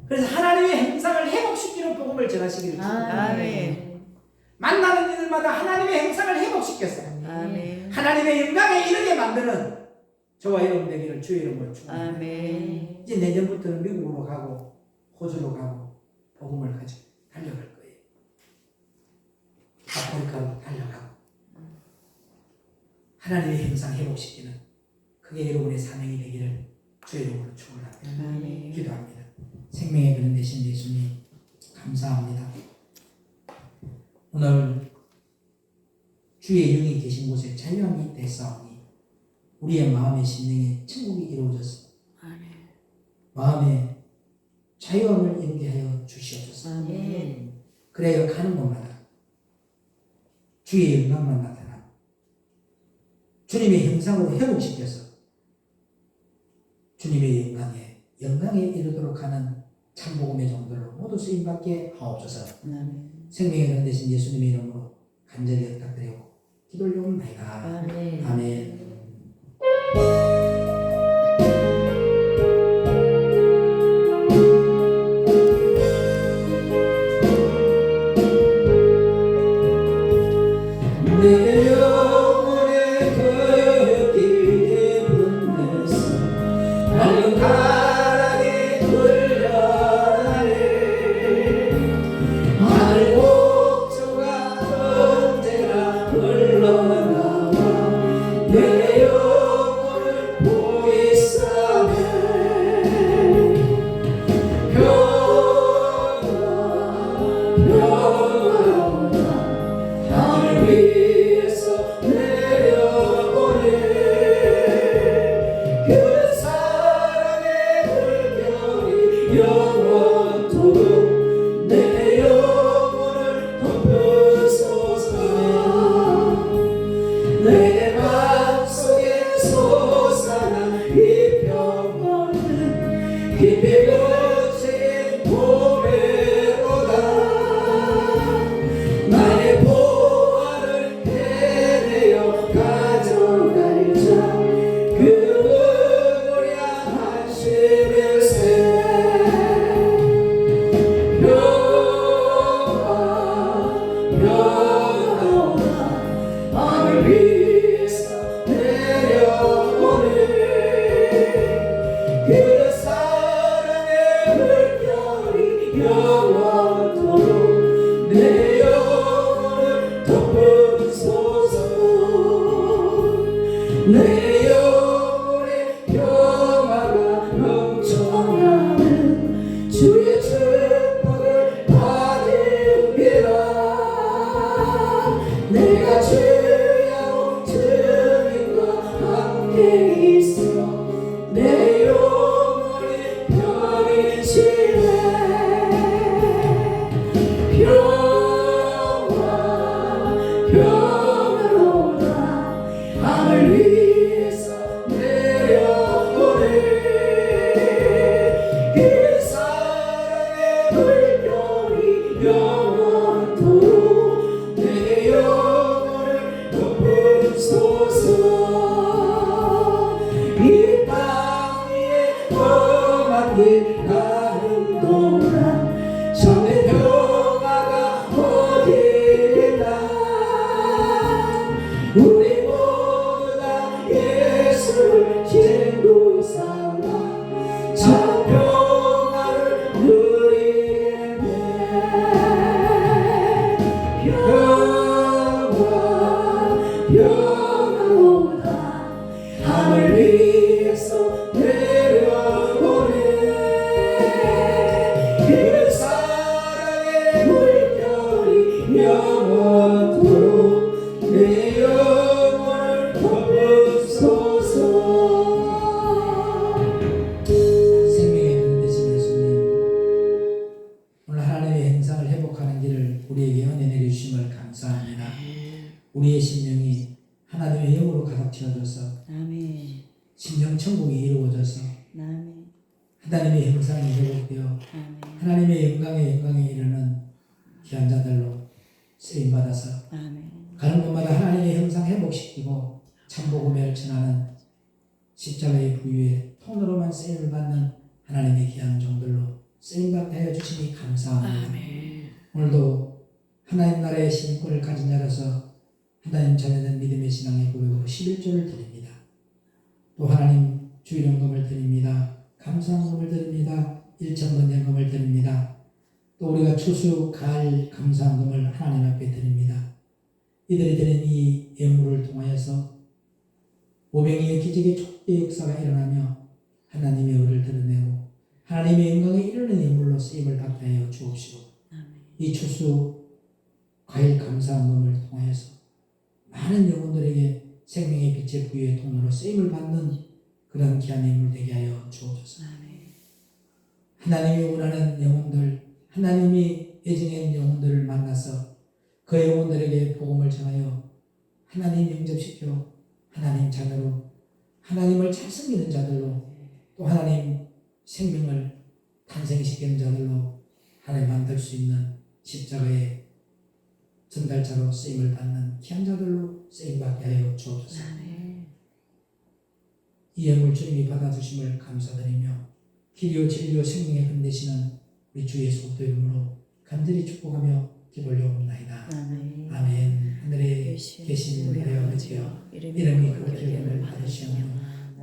그래서 하나님의 형상을 회복시키는 복음을 전하시기를 축복합니다. 아멘. 만나는 이들마다 하나님의 형상을 회복시켰어요. 아멘. 하나님의 영광에 이르게 만드는 저와 여러분 되기를 주의 이름으로 축복합니다. 아멘. 이제 내년부터는 미국으로 가고 호주로 가고 복음을 가지고 달려갈 거예요. 아프리카로 달려가고 하나님의 형상 회복시키는 그게 여러분의 사명이 되기를 주의 이름으로 축원합니다. 아멘. 기도합니다. 생명의 그릇 되신 예수님 감사합니다. 오늘 주의 영이 계신 곳에 자유함이 됐사오니 우리의 마음의 심령에 천국이 이루어졌습니다. 아멘. 마음에 자유함을 이루게 하여 주시옵소서. 아멘. 그래야 가는 곳마다 주의 영광만 나타나고 주님의 형상으로 회복시켜서 주님의 영광에 이르도록 하는 참복음의 정도로 모두 쓰임받게 하옵소서. 아멘. 생명의 그릇 되신 예수님의 이름으로 간절히 부탁드리고 기도를 올립니다. 아멘. 아멘. 내 영혼의 그 길에 분내서 밝은 바람이 돌려나네 하늘 목조가 언제나 흘러나와 내 영혼을 평화로다 밤을 위해서 내려오네 그 사랑의 물결이 영원토록 내 영혼을 덮어주소서 내 영혼의 평화가 넘쳐나는 주의 축복을 받으리라 내가 주여 주님과 함께 있어 내 영혼이 편히 쉬네 평화로다 밤을 위해서 내려오네 그 사랑의 물결이 영원토록 내 영혼을 덮어주소서 이 땅 위에 험한 길 가는 동안 참된 평화가 어디있나 우리 모두 다 예수를 친구 삼아 참 평화를 누리겠네 평화로다 하늘 위에서 내려오네 그 사랑의 물결이 영원토록 내 영혼을 덮어주소서 생명의 그 되신 예수님 오늘 하나님의 행상을 회복하는 길을 우리에게 은혜 내려주심을 감사합니다. 우리의 심령이 하나님의 영으로 가득 채워져서 아멘. 심령 천국이 이루어져서 아멘. 하나님의 형상이 회복되어 아멘. 하나님의 영광에 이르는 귀한 자들로 쓰임받아서 아멘. 가는 곳마다 하나님의 형상 회복시키고 참복음을 전하는 십자가의 부유에 통로로만 쓰임을 받는 하나님의 귀한 종들로 쓰임받게 하여 주시니 감사합니다. 아멘. 오늘도 하나님 나라의 신권을 가진 자로서 하나님 자녀된 믿음의 신앙의 고백으로 11조를 드립니다. 또 하나님 주일연금을 드립니다. 감사헌금을 드립니다. 1,000번 연금을 드립니다. 또 우리가 추수, 가을 감사헌금을 하나님 앞에 드립니다. 이들이 드린 이 예물을 통하여서 오병이의 기적의 촉대 역사가 일어나며 하나님의 의를 드러내고 하나님의 영광에 이르는 예물로 쓰임을 받게 하여 주옵시고 이 추수, 과일 감사헌금을 통하여서 많은 영혼들에게 생명의 빛의 부유의 통로로 쓰임을 받는 그런 귀한 예물 되게 하여 주옵소서. 하나님이 원하는 영혼들, 하나님이 애정한 영혼들을 만나서 그 영혼들에게 복음을 전하여 하나님 영접시켜 하나님 자녀로 하나님을 잘 섬기는 자들로 또 하나님 생명을 탄생시키는 자들로 하나님 만들 수 있는 십자가의 전달자로 쓰임을 받는 귀한 자들로 쓰임받게 하여 주옵소서. 이 예물 주님이 받아주심을 감사드리며 길이요 진리요 생명의 근 되시는 우리 주 예수 그리스도 이름으로 간절히 축복하며 기도올려옵나이다. 아멘. 하늘에 계신 우리 아버지여 이름이 그렇게 여김을 받으시며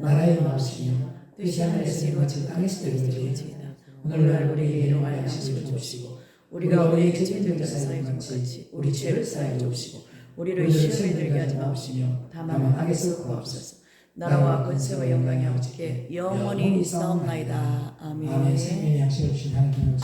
나라의 마음이시며 뜻이 하늘에서 이루어지고 땅에서 이루어지이다. 오늘날 우리에게 일용할 양식을 주옵시고 우리가 우리에게 죄진 자를 사하여 준 같이 우리 죄를 사하여 주옵시고 우리를 시험에 들게 하지 마옵시며 다만 악에서 구하옵소서. 나라와 권세와 영광이 아버지께 영원히 있사옵나이다. 아멘. 생명의 양식을 주신 하나님